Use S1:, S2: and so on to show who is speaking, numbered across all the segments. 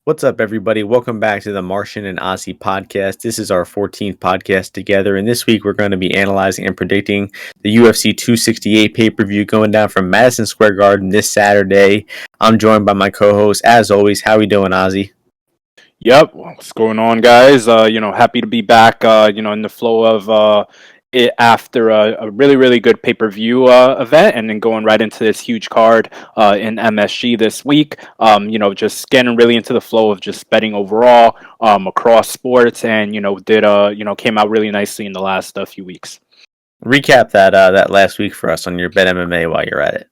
S1: What's up, everybody? Welcome back to the Martian and Ozzy podcast. This is our 14th podcast together, and this week we're going to be analyzing and predicting the UFC 268 pay-per-view going down from Madison Square Garden this Saturday. I'm joined by my co-host, as always. How we doing, Ozzy?
S2: Yep, what's going on, guys? Happy to be back. In the flow of it after a really good pay-per-view event, and then going right into this huge card in MSG this week. Just getting really into the flow of just betting overall across sports, and came out really nicely in the last few weeks.
S1: Recap that last week for us on your Bet MMA while you're at it.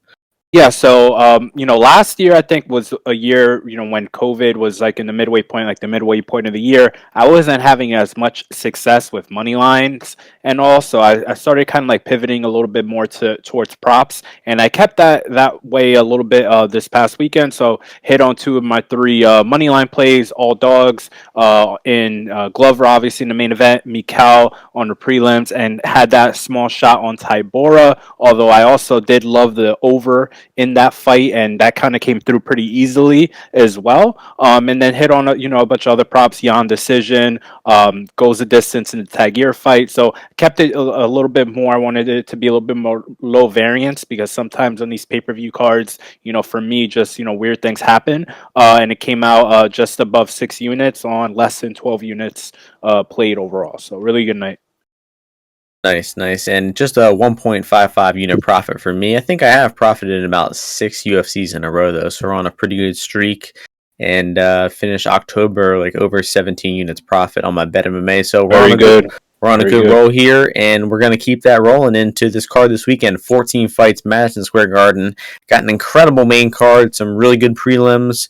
S2: Yeah, so last year I think was a year, when COVID was like in the midway point of the year. I wasn't having as much success with money lines, and also I started kind of like pivoting a little bit more towards props, and I kept that way a little bit this past weekend. So hit on two of my three money line plays, all dogs in Glover, obviously in the main event, Mikal on the prelims, and had that small shot on Tybura. Although I also did love the over in that fight, and that kind of came through pretty easily as well. And then hit on a bunch of other props. Yan decision, goes the distance in the Tagir fight. So kept it a little bit more. I wanted it to be a little bit more low variance, because sometimes on these pay-per-view cards, for me, just weird things happen. And it came out just above 6 units on less than 12 units played overall. So really good night.
S1: Nice. And just a 1.55 unit profit for me. I think I have profited in about 6 UFCs in a row, though. So we're on a pretty good streak, and finished October like over 17 units profit on my Bet MMA. So we're on a good roll here, and we're going to keep that rolling into this card this weekend. 14 fights, Madison Square Garden. Got an incredible main card, some really good prelims.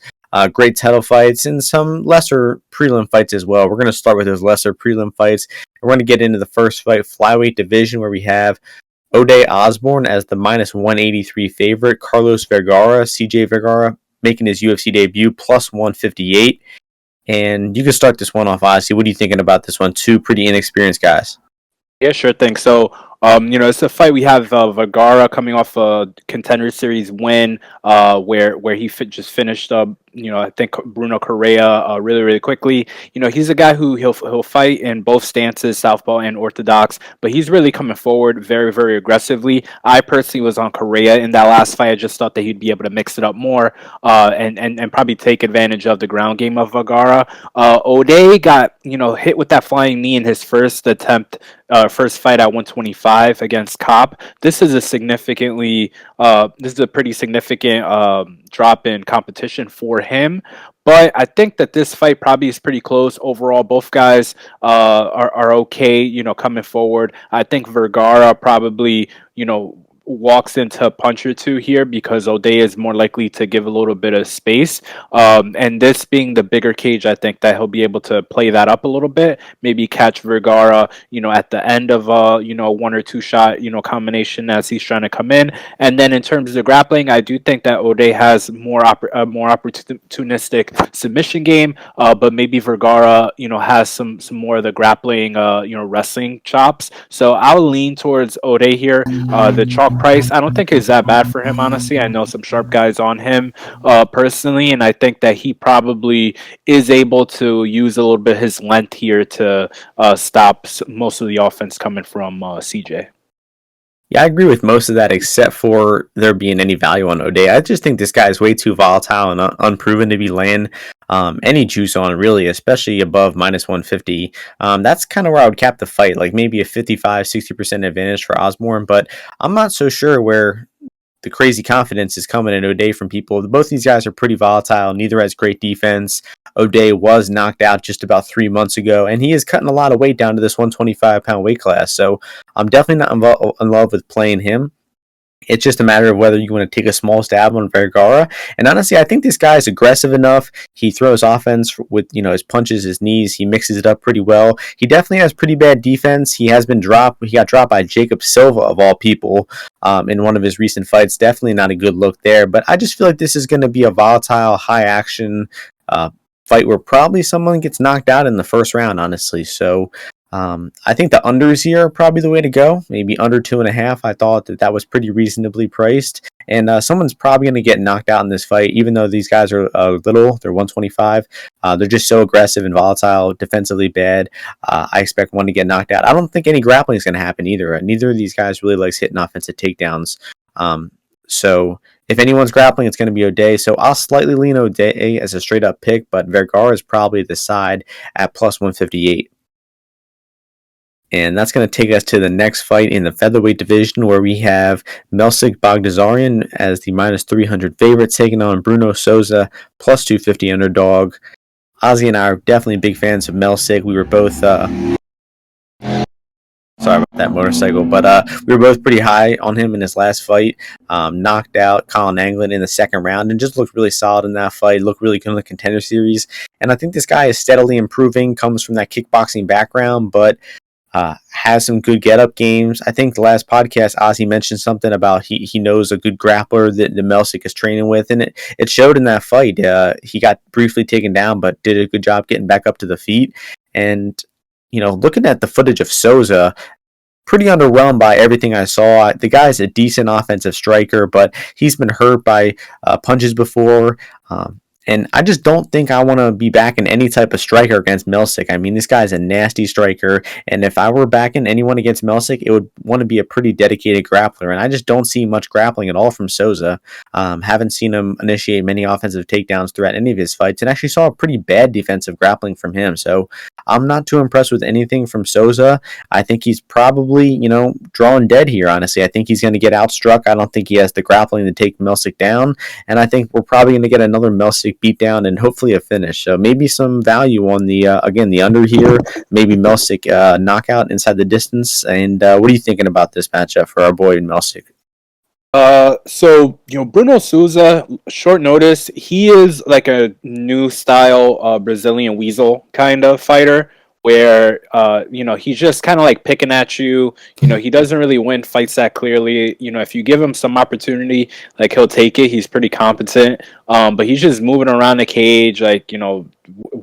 S1: Great title fights, and some lesser prelim fights as well. We're going to start with those lesser prelim fights. We're going to get into the first fight, flyweight division, where we have Ozzy-Osbourne as the minus 183 favorite. Carlos Vergara, CJ Vergara, making his UFC debut, plus 158. And you can start this one off, Ozzy. What are you thinking about this one? Two pretty inexperienced guys.
S2: Yeah, sure thing. So, it's a fight. We have Vergara coming off a Contender Series win, where he just finished I think Bruno Correa really quickly. He's a guy who he'll fight in both stances, southpaw and orthodox, but he's really coming forward very aggressively. I personally was on Correa in that last fight. I just thought that he'd be able to mix it up more, and probably take advantage of the ground game of Vergara. O'Day got hit with that flying knee in his first attempt. First fight at 125 against Kopp. This is a pretty significant drop in competition for him. But I think that this fight probably is pretty close overall. Both guys are okay, coming forward. I think Vergara probably, walks into a punch or two here, because O'Day is more likely to give a little bit of space. And this being the bigger cage, I think that he'll be able to play that up a little bit. Maybe catch Vergara, at the end of one or two shot, combination as he's trying to come in. And then in terms of the grappling, I do think that O'Day has more opportunistic submission game. But maybe Vergara, has some more of the grappling, wrestling chops. So I'll lean towards O'Day here. The chalk price, I don't think is that bad for him, honestly. I know some sharp guys on him personally, and I think that he probably is able to use a little bit of his length here to stop most of the offense coming from CJ.
S1: Yeah, I agree with most of that, except for there being any value on O'Day. I just think this guy is way too volatile and unproven to be laying any juice on, really, especially above minus 150. That's kind of where I would cap the fight, like maybe a 55-60% advantage for Osbourne, but I'm not so sure where the crazy confidence is coming in O'Day from people. Both these guys are pretty volatile. Neither has great defense. O'Day was knocked out just about 3 months ago, and he is cutting a lot of weight down to this 125-pound weight class. So I'm definitely not in love with playing him. It's just a matter of whether you want to take a small stab on Vergara. And honestly, I think this guy is aggressive enough. He throws offense with, his punches, his knees. He mixes it up pretty well. He definitely has pretty bad defense. He has been dropped. He got dropped by Jacob Silva, of all people, in one of his recent fights. Definitely not a good look there. But I just feel like this is going to be a volatile, high-action fight where probably someone gets knocked out in the first round, honestly. So I think the unders here are probably the way to go. Maybe under 2.5. I thought that was pretty reasonably priced. And someone's probably going to get knocked out in this fight, even though these guys are little. They're 125. They're just so aggressive and volatile, defensively bad. I expect one to get knocked out. I don't think any grappling is going to happen either. Neither of these guys really likes hitting offensive takedowns. So if anyone's grappling, it's going to be O'Day. So I'll slightly lean O'Day as a straight up pick, but Vergara is probably the side at plus 158. And that's going to take us to the next fight in the featherweight division, where we have Melsik-Souza as the minus 300 favorite, taking on Bruno Souza, plus 250 underdog. Ozzy and I are definitely big fans of Melsik. We were both, sorry about that motorcycle, but we were both pretty high on him in his last fight. Knocked out Colin Anglin in the second round and just looked really solid in that fight. Looked really good in the Contender Series. And I think this guy is steadily improving, comes from that kickboxing background, but has some good get-up games. I think the last podcast, Ozzy mentioned something about he knows a good grappler that the Melsik is training with, and it showed in that fight. He got briefly taken down, but did a good job getting back up to the feet. And, looking at the footage of Souza, pretty underwhelmed by everything I saw. The guy's a decent offensive striker, but he's been hurt by punches before. And I just don't think I want to be backing any type of striker against Melsik. I mean, this guy's a nasty striker, and if I were backing anyone against Melsik, it would want to be a pretty dedicated grappler, and I just don't see much grappling at all from Souza. Haven't seen him initiate many offensive takedowns throughout any of his fights, and actually saw a pretty bad defensive grappling from him, so I'm not too impressed with anything from Souza. I think he's probably, drawing dead here, honestly. I think he's going to get outstruck. I don't think he has the grappling to take Melsik down, and I think we're probably going to get another Melsik beat down and hopefully a finish. So maybe some value on the the under here. Maybe Melsik knockout inside the distance. And what are you thinking about this matchup for our boy Melsik?
S2: Bruno Souza, short notice, he is like a new style Brazilian weasel kind of fighter, where he's just kind of like picking at you. He doesn't really win fights that clearly. If you give him some opportunity, like, he'll take it. He's pretty competent, but he's just moving around the cage, like,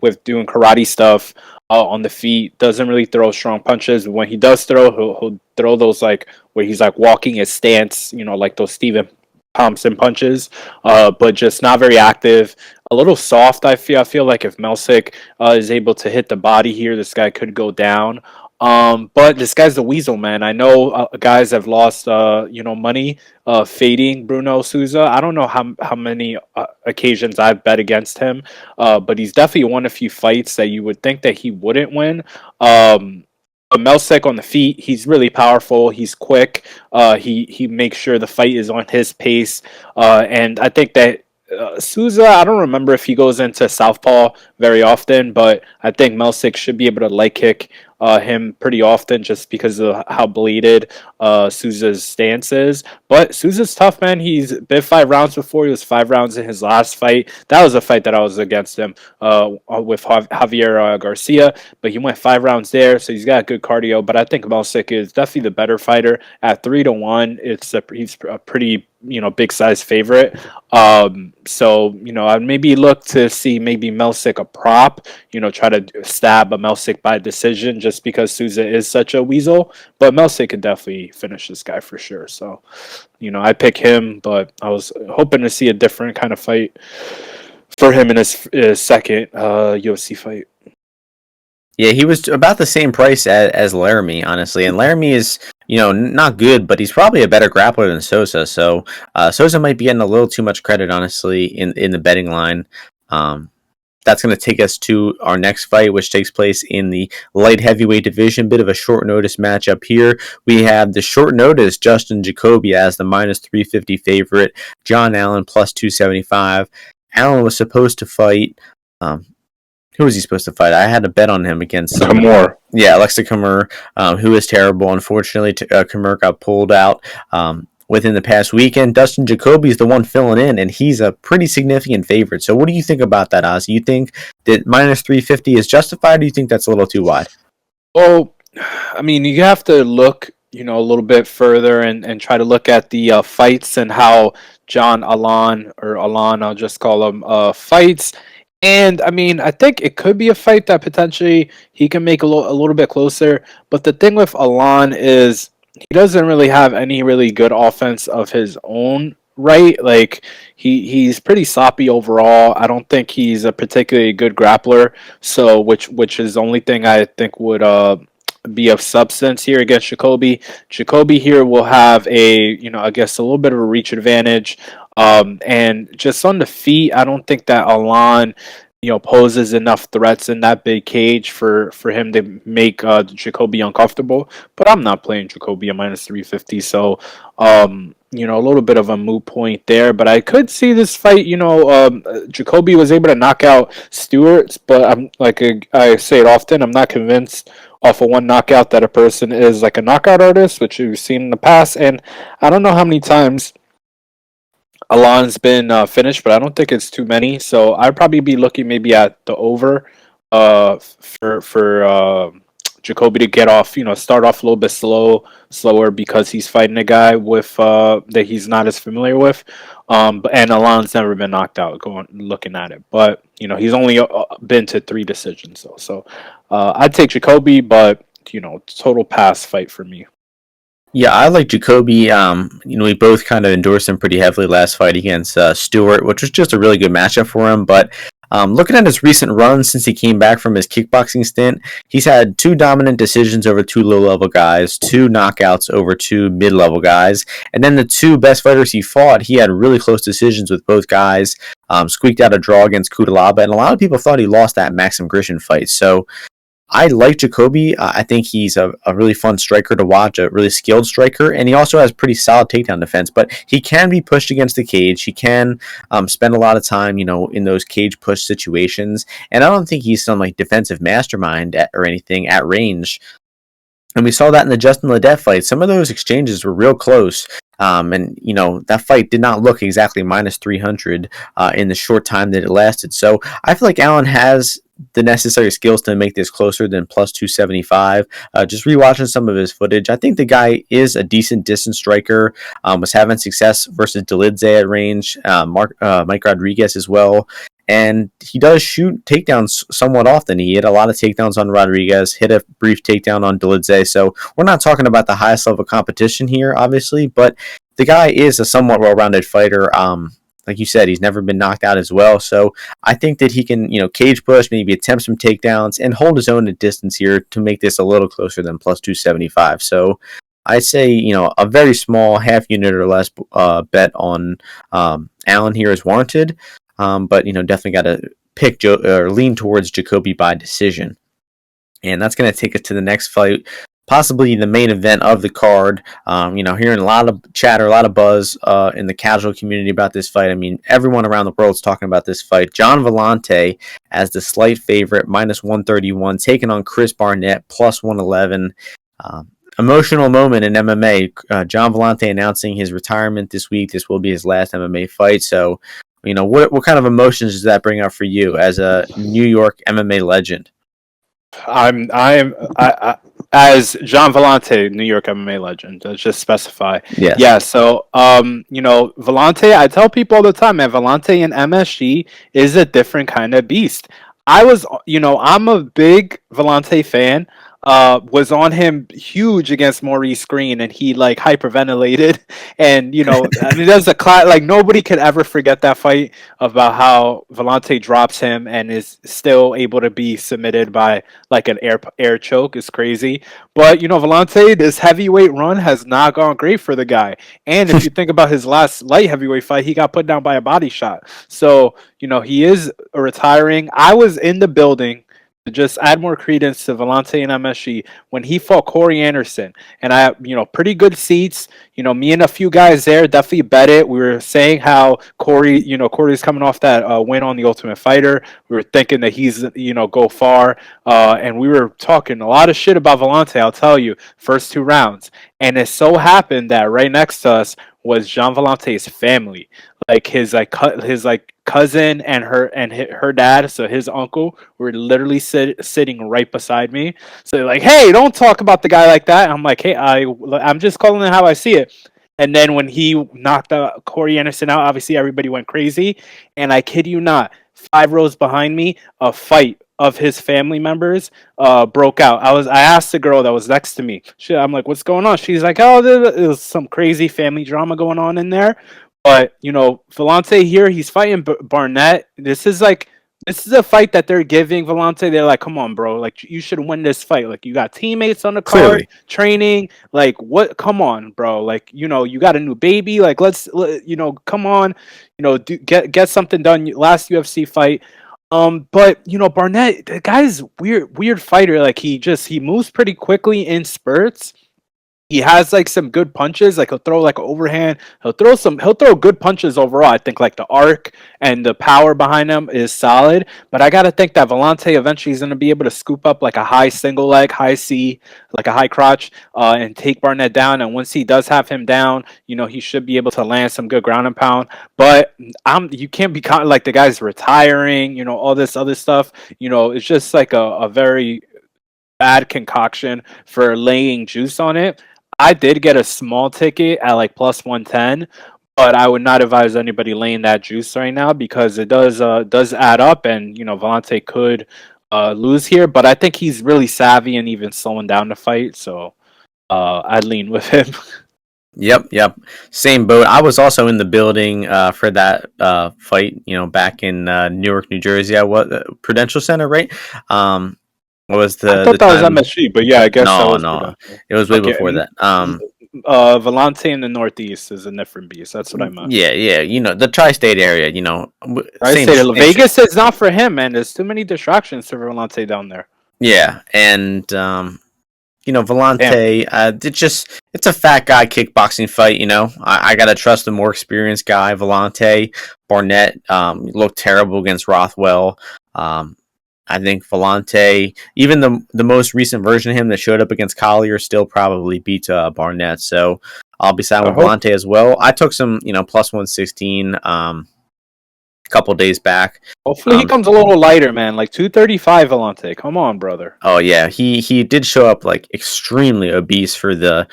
S2: with doing karate stuff on the feet. Doesn't really throw strong punches. When he does throw, he'll throw those, like, where he's like walking his stance, like those Stephen Thompson punches, but just not very active. A little soft. I feel like if Melsik is able to hit the body here, this guy could go down. But this guy's the weasel, man. I know guys have lost money fading Bruno Souza. I don't know how many occasions I've bet against him, but he's definitely won a few fights that you would think that he wouldn't win. But Melsik on the feet, he's really powerful. He's quick. He makes sure the fight is on his pace. And I think that Souza, I don't remember if he goes into southpaw very often, but I think Melsik should be able to leg kick him pretty often just because of how bladed Souza's stance is. But Souza's tough, man. He's been 5 rounds before. He was 5 rounds in his last fight. That was a fight that I was against him with Javier Garcia, but he went 5 rounds there, so he's got good cardio. But I think Melsik is definitely the better fighter at 3-1. He's a pretty big size favorite. So I'd maybe look to see maybe Melsik a prop. Try to stab a Melsik by decision just because Souza is such a weasel. But Melsik could definitely finish this guy for sure. So I pick him, but I was hoping to see a different kind of fight for him in his second UFC fight.
S1: Yeah, he was about the same price as Laramie, honestly. And Laramie is, not good, but he's probably a better grappler than Souza. So Souza might be getting a little too much credit, honestly, in the betting line. That's going to take us to our next fight, which takes place in the light heavyweight division. Bit of a short notice matchup here. We have the short notice Justin Jacoby as the minus 350 favorite. John Allen plus 275. Allen was supposed to fight. Who was he supposed to fight? I had a bet on him against
S2: Kamur.
S1: Yeah, Alexa Kamur, who is terrible. Unfortunately, Kamur got pulled out within the past weekend. Dustin Jacoby is the one filling in, and he's a pretty significant favorite. So what do you think about that, Oz? You think that minus 350 is justified, or do you think that's a little too wide?
S2: Well, I mean, you have to look, a little bit further and try to look at the fights and how John Allan, or Allan, I'll just call him, fights. And I mean, I think it could be a fight that potentially he can make a little bit closer. But the thing with Allan is he doesn't really have any really good offense of his own, right? Like he's pretty sloppy overall. I don't think he's a particularly good grappler. So which is the only thing I think would be of substance here against Jacoby. Jacoby here will have I guess a little bit of a reach advantage. And just on the feet, I don't think that Allan, poses enough threats in that big cage for him to make Jacoby uncomfortable. But I'm not playing Jacoby at minus 350, so a little bit of a moot point there. But I could see this fight. Jacoby was able to knock out Stewart, but I'm like I say it often. I'm not convinced off of one knockout that a person is like a knockout artist, which you've seen in the past. And I don't know how many times Alon's been finished, but I don't think it's too many. So I'd probably be looking maybe at the over for Jacoby to get off, start off a little bit slower because he's fighting a guy with that he's not as familiar with. And Alon's never been knocked out. Going looking at it, but he's only been to 3 decisions. So I'd take Jacoby, but total pass fight for me.
S1: Yeah, I like Jacoby. We both kind of endorsed him pretty heavily last fight against Stewart, which was just a really good matchup for him. But looking at his recent run since he came back from his kickboxing stint, he's had 2 dominant decisions over 2 low-level guys, 2 knockouts over 2 mid-level guys, and then the 2 best fighters he fought, he had really close decisions with both guys. Squeaked out a draw against Kudalaba, and a lot of people thought he lost that Maxim Grishin fight. So I like Jacoby. I think he's a really fun striker to watch, a really skilled striker, and he also has pretty solid takedown defense. But he can be pushed against the cage. He can spend a lot of time, in those cage push situations. And I don't think he's some like defensive mastermind or anything at range. And we saw that in the Justin Ledet fight. Some of those exchanges were real close. And that fight did not look exactly minus 300 in the short time that it lasted. So I feel like Allan has the necessary skills to make this closer than plus 275. Just rewatching some of his footage, I think the guy is a decent distance striker. Was having success versus Dolidze at range, Mike Rodriguez as well. And he does shoot takedowns somewhat often. He hit a lot of takedowns on Rodriguez, hit a brief takedown on Dolidze. So we're not talking about the highest level competition here, obviously, but the guy is a somewhat well-rounded fighter. Like you said, he's never been knocked out as well. So I think that he can, cage push, maybe attempt some takedowns, and hold his own at distance here to make this a little closer than plus 275. So I'd say, a very small half unit or less bet on Allan here is warranted. But definitely got to pick or lean towards Jacoby by decision. And that's going to take us to the next fight, possibly the main event of the card. Hearing a lot of chatter, a lot of buzz in the casual community about this fight. I mean, everyone around the world is talking about this fight. John Villante as the slight favorite, minus 131, taking on Chris Barnett, plus 111. Emotional moment in MMA. John Villante announcing his retirement this week. This will be his last MMA fight. So, what kind of emotions does that bring up for you as a New York MMA legend?
S2: I as John Villante, New York MMA legend. Let's just specify.
S1: Yes.
S2: Yeah. So, Villante. I tell people all the time, man. Villante in MSG is a different kind of beast. I'm a big Villante fan. Was on him huge against Maurice Green, and he like hyperventilated, and I mean, there's like nobody could ever forget that fight about how Villante drops him and is still able to be submitted by like an air choke. Is crazy, but Villante, this heavyweight run has not gone great for the guy, and if you think about his last light heavyweight fight, he got put down by a body shot. So he is retiring. I was in the building to just add more credence to Villante and MSG when he fought Corey Anderson. And I, pretty good seats. Me and a few guys there definitely bet it. We were saying how Corey's coming off that win on The Ultimate Fighter. We were thinking that he's, go far. And we were talking a lot of shit about Villante, I'll tell you, first 2 rounds. And it so happened that right next to us was Jean Villante's family. Like his cousin and her dad, so his uncle, were literally sitting right beside me. So they're like, "Hey, don't talk about the guy like that." And I'm like, "Hey, I'm just calling it how I see it." And then when he knocked Corey Anderson out, obviously everybody went crazy. And I kid you not, 5 rows behind me, a fight of his family members broke out. I asked the girl that was next to me. I'm like, "What's going on?" She's like, "Oh, there's some crazy family drama going on in there." But Villante here, he's fighting Barnett. This is a fight that they're giving Villante. They're like, "Come on, bro! Like, you should win this fight. Like, you got teammates on the card,
S1: Clearly.
S2: training. Like, what? Come on, bro! Like, you got a new baby. Like, come on, get something done. Last UFC fight." But Barnett, the guy's weird fighter. Like, he moves pretty quickly in spurts. He has like some good punches. Like, he'll throw like an overhand. He'll throw good punches overall. I think like the arc and the power behind him is solid. But I gotta think that Villante eventually is gonna be able to scoop up like a high single leg, high C, like a high crotch, and take Barnett down. And once he does have him down, he should be able to land some good ground and pound. But you can't be like the guy's retiring. All this other stuff. It's just like a very bad concoction for laying juice on it. I did get a small ticket at like plus 110, but I would not advise anybody laying that juice right now because it does add up, and Villante could lose here. But I think he's really savvy and even slowing down the fight, so I'd lean with him.
S1: Yep. Same boat. I was also in the building for that fight. Back in Newark, New Jersey. I was Prudential Center, right? What was
S2: I thought that was MSG, but yeah, I guess
S1: no. It was way before that.
S2: Villante in the Northeast is a different beast. That's what I meant.
S1: Yeah. The tri-state area.
S2: Vegas is not for him, man. There's too many distractions for Villante down there.
S1: Yeah, and Villante, it's a fat guy kickboxing fight. I gotta trust the more experienced guy. Villante, Barnett looked terrible against Rothwell. I think Villante, even the most recent version of him that showed up against Collier, still probably beat Barnett. So I'll be siding with Villante as well. I took some, plus 116 a couple days back.
S2: Hopefully he comes a little lighter, man. Like 235 Villante. Come on, brother.
S1: Oh yeah, he did show up like extremely obese for the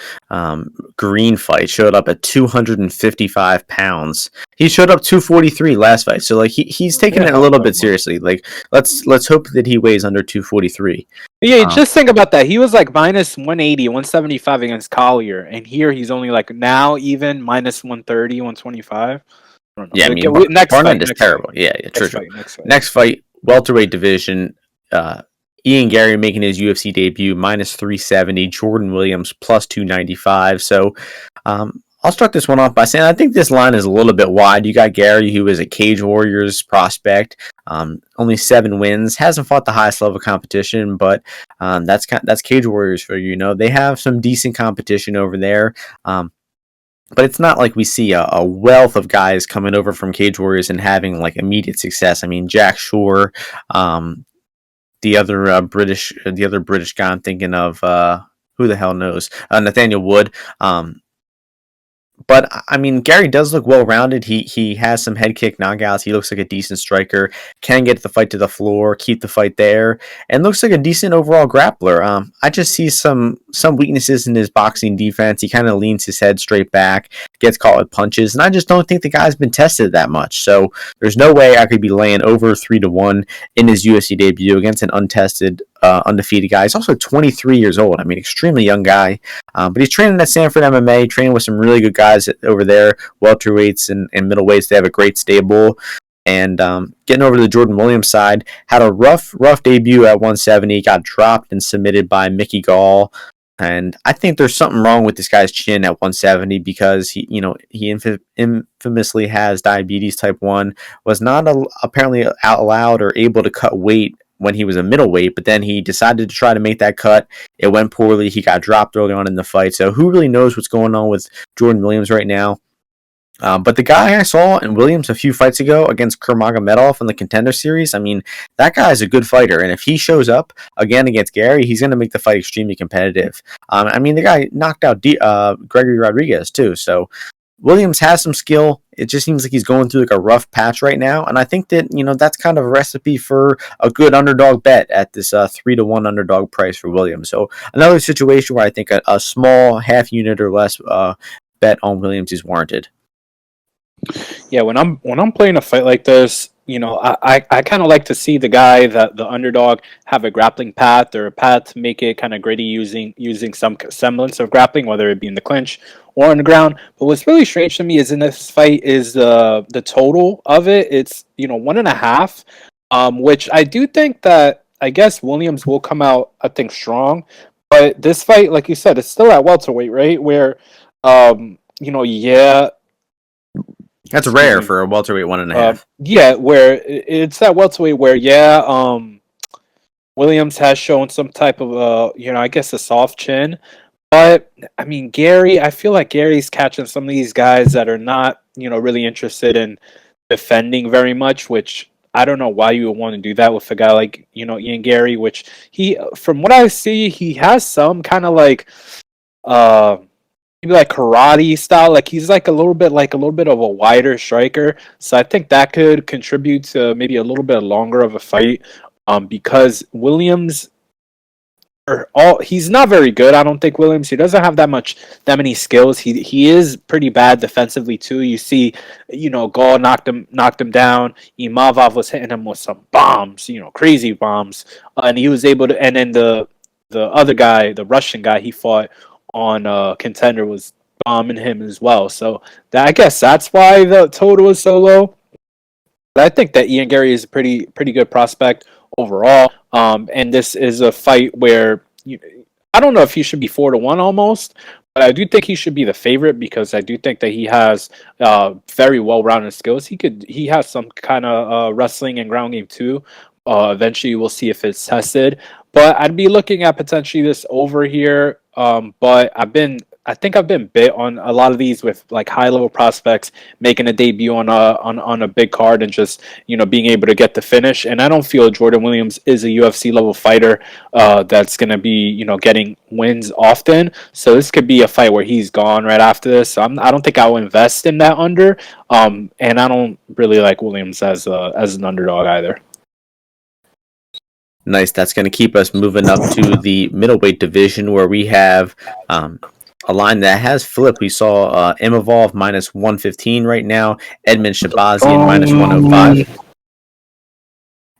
S1: Green fight. Showed up at 255 pounds. He showed up 243 last fight. So like he's taking it a little bit seriously. Like let's hope that he weighs under 243.
S2: Yeah, just think about that. He was like minus 180, 175 against Collier, and here he's only like now even minus 130, 125.
S1: Yeah, I mean, Barnett is terrible. Yeah, true. Next fight, welterweight division. Ian-Garry making his UFC debut, minus 370. Jordan Williams, plus 295. So I'll start this one off by saying I think this line is a little bit wide. You got Garry, who is a Cage Warriors prospect. Only 7 wins. Hasn't fought the highest level competition, but that's Cage Warriors for you. They have some decent competition over there. But it's not like we see a wealth of guys coming over from Cage Warriors and having like immediate success. I mean, Jack Shore, the other British guy I'm thinking of, who the hell knows? Nathaniel Wood. But I mean, Garry does look well-rounded. He has some head kick knockouts. He looks like a decent striker. Can get the fight to the floor, keep the fight there, and looks like a decent overall grappler. I just see some weaknesses in his boxing defense. He kind of leans his head straight back, gets caught with punches, and I just don't think the guy's been tested that much. So there's no way I could be laying over 3-1 in his UFC debut against an untested, undefeated guy. He's also 23 years old. I mean, extremely young guy. But he's training at Sanford MMA, training with some really good guys over there, welterweights and middleweights. They have a great stable. And getting over to the Jordan Williams side, had a rough debut at 170, got dropped and submitted by Mickey Gall. And I think there's something wrong with this guy's chin at 170 because he infamously has diabetes type 1, was not apparently allowed or able to cut weight when he was a middleweight, but then he decided to try to make that cut. It went poorly. He got dropped early on in the fight. So who really knows what's going on with Jordan Williams right now? But the guy I saw in Williams a few fights ago against Kurmagomedov in the Contender Series, I mean, that guy is a good fighter. And if he shows up again against Garry, he's going to make the fight extremely competitive. I mean, the guy knocked out Gregory Rodriguez too. So Williams has some skill. It just seems like he's going through like a rough patch right now. And I think that, that's kind of a recipe for a good underdog bet at this 3-1 underdog price for Williams. So another situation where I think a small half unit or less bet on Williams is warranted.
S2: Yeah, when I'm playing a fight like this, I kind of like to see the guy, the underdog, have a grappling path or a path to make it kind of gritty using some semblance of grappling, whether it be in the clinch or on the ground. But what's really strange to me is in this fight is the total of it. It's 1.5, which I do think that I guess Williams will come out I think strong, but this fight, like you said, it's still at welterweight, right? Where yeah,
S1: That's
S2: excuse
S1: rare
S2: me.
S1: for a welterweight 1.5.
S2: Yeah, where it's that welterweight where Williams has shown some type of I guess a soft chin, but I mean Gary, I feel like Gary's catching some of these guys that are not really interested in defending very much, which I don't know why you would want to do that with a guy like Ian Gary, which he from what I see he has some kind of like uh maybe like karate style. Like he's like a little bit of a wider striker. So I think that could contribute to maybe a little bit longer of a fight. Because Williams he's not very good. I don't think Williams. He doesn't have that many skills. He is pretty bad defensively too. You see, Gall knocked him down. Imavov was hitting him with some bombs, crazy bombs, and he was able to. And then the other guy, the Russian guy, he fought on Contender was bombing him as well. So I guess that's why the total is so low. But I think that Ian Gary is a pretty good prospect overall. And this is a fight where I don't know if he should be 4-1 almost, but I do think he should be the favorite because I do think that he has very well-rounded skills. He has some kind of wrestling and ground game too. Eventually, we'll see if it's tested. But I'd be looking at potentially this over here. But I think I've been bit on a lot of these with like high level prospects making a debut on a big card and just being able to get the finish. And I don't feel Jordan Williams is a UFC level fighter that's going to be getting wins often. So this could be a fight where he's gone right after this. So I don't think I'll invest in that under. And I don't really like Williams as an underdog either.
S1: Nice. That's going to keep us moving up to the middleweight division where we have a line that has flipped. We saw Imavov minus 115 right now, Usman-Shahbazyan minus 105.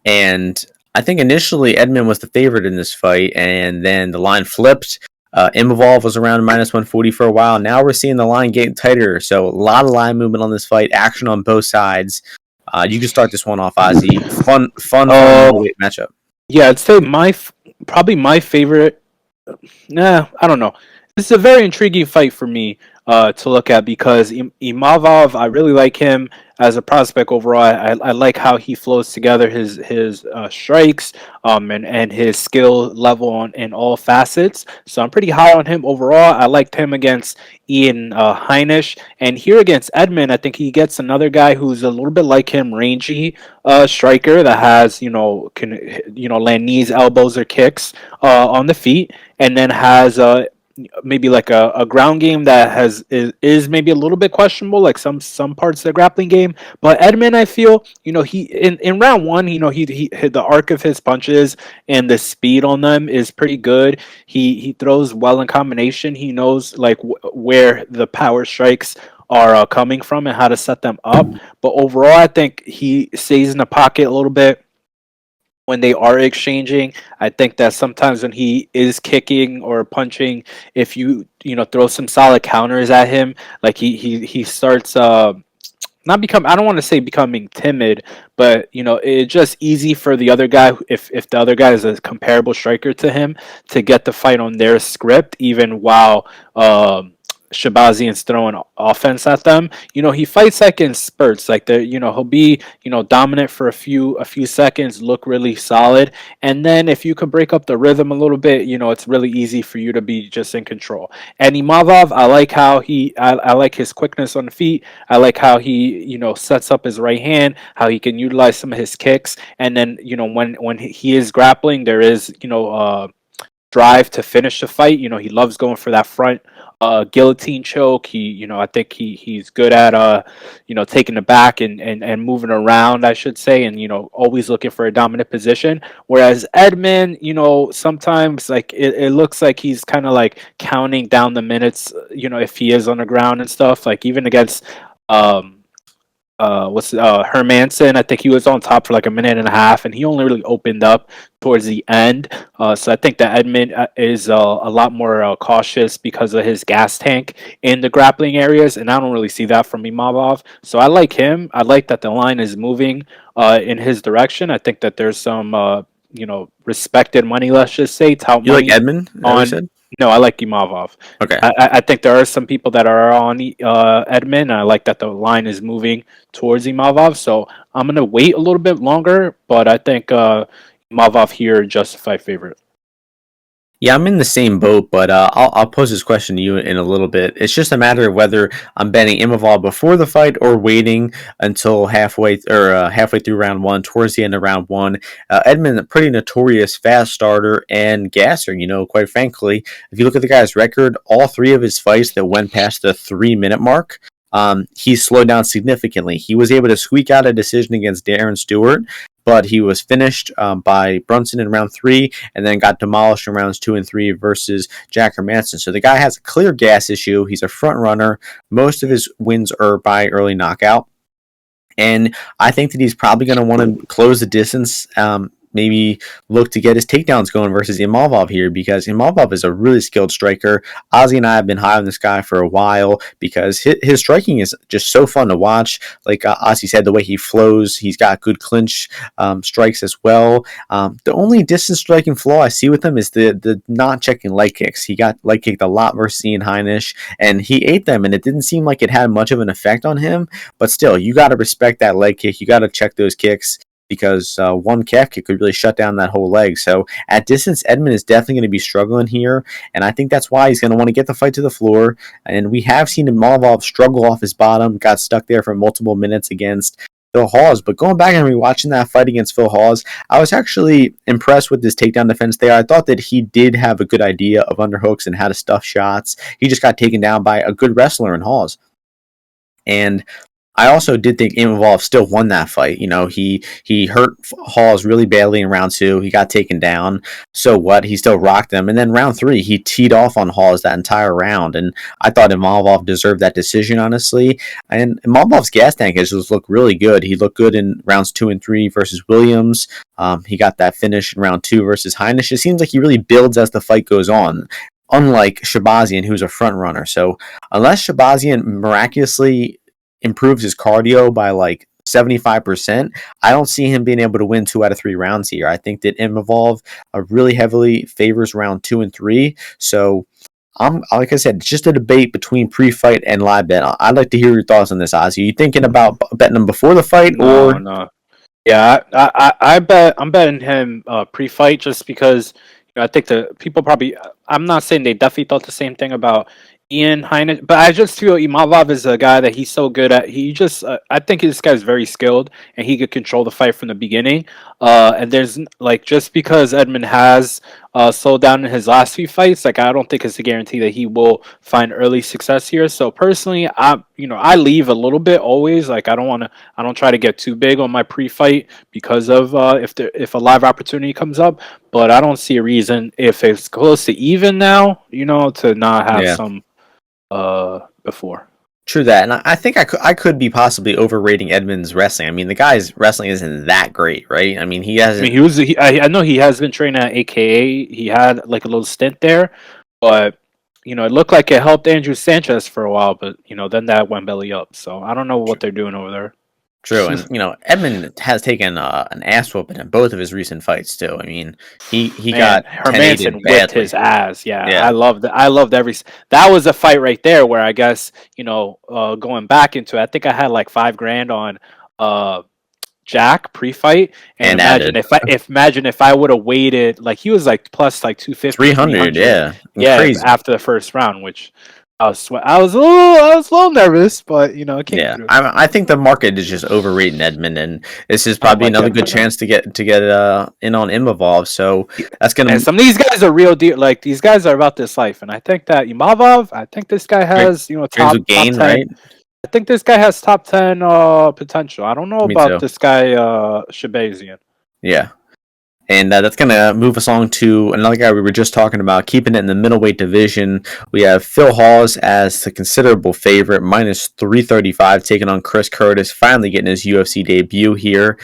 S1: And I think initially Edmund was the favorite in this fight, and then the line flipped. Imavov was around minus 140 for a while. Now we're seeing the line getting tighter. So a lot of line movement on this fight, action on both sides. You can start this one off, Ozzy. Fun middleweight matchup.
S2: Yeah, I'd say probably my favorite. Nah, I don't know. This is a very intriguing fight for me to look at because Imavov, I really like him as a prospect overall. I like how he flows together his strikes and his skill level in all facets. So I'm pretty high on him overall. I liked him against Ian Heinisch, and here against Edmund, I think he gets another guy who's a little bit like him, rangy striker that has can land knees, elbows, or kicks on the feet, and then has maybe like a ground game that is maybe a little bit questionable, like some parts of the grappling game. But Edmund, I feel, he in round one, he hit the arc of his punches and the speed on them is pretty good. He throws well in combination. He knows like where the power strikes are coming from and how to set them up. But overall, I think he stays in the pocket a little bit when they are exchanging. I think that sometimes when he is kicking or punching, if you throw some solid counters at him, like he starts not become, I don't want to say becoming timid, but it's just easy for the other guy, if the other guy is a comparable striker to him, to get the fight on their script even while Shahbazyan's throwing offense at them. He fights like in spurts. Like he'll be dominant for a few seconds, look really solid, and then if you can break up the rhythm a little bit, it's really easy for you to be just in control. And Imavov, I like how I like his quickness on the feet. I like how he sets up his right hand, how he can utilize some of his kicks, and then when he is grappling, there is drive to finish the fight. He loves going for that front guillotine choke. I think he's good at taking the back and moving around, I should say, and always looking for a dominant position. Whereas Edmund, sometimes like it looks like he's kind of like counting down the minutes, if he is on the ground and stuff. Like even against Hermanson. I think he was on top for like a minute and a half, and he only really opened up towards the end. So I think that Edmund is a lot more cautious because of his gas tank in the grappling areas, and I don't really see that from Imavov. So I like him. I like that the line is moving in his direction. I think that there's some respected money, let's just say, tout
S1: You like
S2: money
S1: Edmund? Is that what you
S2: on.
S1: said?
S2: No, I like Imavov.
S1: Okay.
S2: I think there are some people that are on Edmund. I like that the line is moving towards Imavov, so I'm gonna wait a little bit longer. But I think Imavov here justified favorite.
S1: Yeah, I'm in the same boat, but I'll pose this question to you in a little bit. It's just a matter of whether I'm betting Imavov before the fight or waiting until halfway through round one, towards the end of round one. Edmund, a pretty notorious fast starter and gasser. Quite frankly, if you look at the guy's record, all three of his fights that went past the 3-minute mark, he slowed down significantly. He was able to squeak out a decision against Darren Stewart, but he was finished by Brunson in round 3 and then got demolished in rounds 2 and 3 versus Jack Hermanson. So the guy has a clear gas issue. He's a front runner. Most of his wins are by early knockout. And I think that he's probably going to want to close the distance, maybe look to get his takedowns going versus Imavov here, because Imavov is a really skilled striker. Ozzy and I have been high on this guy for a while because his striking is just so fun to watch. Like Ozzy said, the way he flows, he's got good clinch strikes as well. The only distance striking flaw I see with him is the not checking leg kicks. He got leg kicked a lot versus Ian Heinisch, and he ate them, and it didn't seem like it had much of an effect on him. But still, you got to respect that leg kick. You got to check those kicks, because one calf kick could really shut down that whole leg. So at distance, Edmund is definitely going to be struggling here, and I think that's why he's going to want to get the fight to the floor. And we have seen Imavov struggle off his bottom, got stuck there for multiple minutes against Phil Hawes. But going back and rewatching that fight against Phil Hawes, I was actually impressed with his takedown defense there. I thought that he did have a good idea of underhooks and how to stuff shots. He just got taken down by a good wrestler in Hawes. And I also did think Imavov still won that fight. He hurt Hawes really badly in round 2. He got taken down. So what? He still rocked them. And then round 3, he teed off on Hawes that entire round. And I thought Imavov deserved that decision, honestly. And Imavov's gas tank has just looked really good. He looked good in rounds 2 and 3 versus Williams. He got that finish in round 2 versus Heinisch. It seems like he really builds as the fight goes on, unlike Shahbazyan, who's a front runner. So unless Shahbazyan miraculously improves his cardio by like 75%, I don't see him being able to win 2 out of 3 rounds here. I think that Imavov really heavily favors round 2 and 3. So like I said, it's just a debate between pre-fight and live bet. I'd like to hear your thoughts on this, Ozzy. Are you thinking about betting him before the fight or
S2: No? Yeah, I bet I'm betting him pre-fight, just because I think the people probably. I'm not saying they definitely thought the same thing about Ian Heinisch, but I just feel Imavov is a guy that he's so good at. He just, I think this guy's very skilled, and he could control the fight from the beginning. And there's just because Edmund has slowed down in his last few fights, I don't think it's a guarantee that he will find early success here. So personally, I leave a little bit always. I don't try to get too big on my pre-fight because of if a live opportunity comes up. But I don't see a reason, if it's close to even now, to not have some before.
S1: True that, and I think I could be possibly overrating Edmund's wrestling. I mean, the guy's wrestling isn't that great, right? I mean, he has.
S2: I know he has been training at AKA. He had a little stint there, but it looked like it helped Andrew Sanchez for a while, but then that went belly up. So I don't know what they're doing over there.
S1: True, and Edmund has taken an ass whooping in both of his recent fights too. I mean, he got
S2: Hermanson whipped his ass. Yeah,
S1: yeah.
S2: I loved that was a fight right there where I guess going back into it, I think I had $5,000 on Jack pre-fight, and imagine if I would have waited, he was plus 250,
S1: 300, yeah,
S2: crazy. After the first round, which. I was a little nervous, but it came through.
S1: I think the market is just overrating Edmund, and this is probably another good chance to get in on Imavov. So that's gonna.
S2: And some of these guys are real deal. These guys are about this life, and I think that Imavov. I think this guy has top 10. Right? I think this guy has top 10 potential. I don't know about this guy Shahbazyan.
S1: Yeah. And that's going to move us along to another guy we were just talking about, keeping it in the middleweight division. We have Phil Hawes as the considerable favorite, minus 335, taking on Chris Curtis, finally getting his UFC debut here.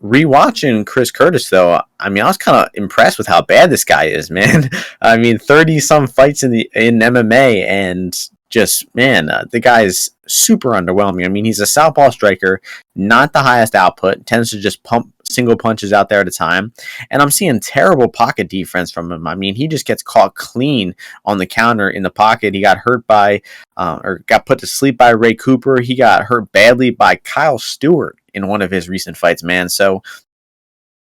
S1: Rewatching Chris Curtis, though, I mean, I was kind of impressed with how bad this guy is, man. I mean, 30-some fights in MMA, and just, man, the guy is super underwhelming. I mean, he's a southpaw striker, not the highest output, tends to just pump single punches out there at a time, and I'm seeing terrible pocket defense from him. I mean, he just gets caught clean on the counter in the pocket. He got hurt by, or got put to sleep by Ray Cooper. He got hurt badly by Kyle Stewart in one of his recent fights, man. So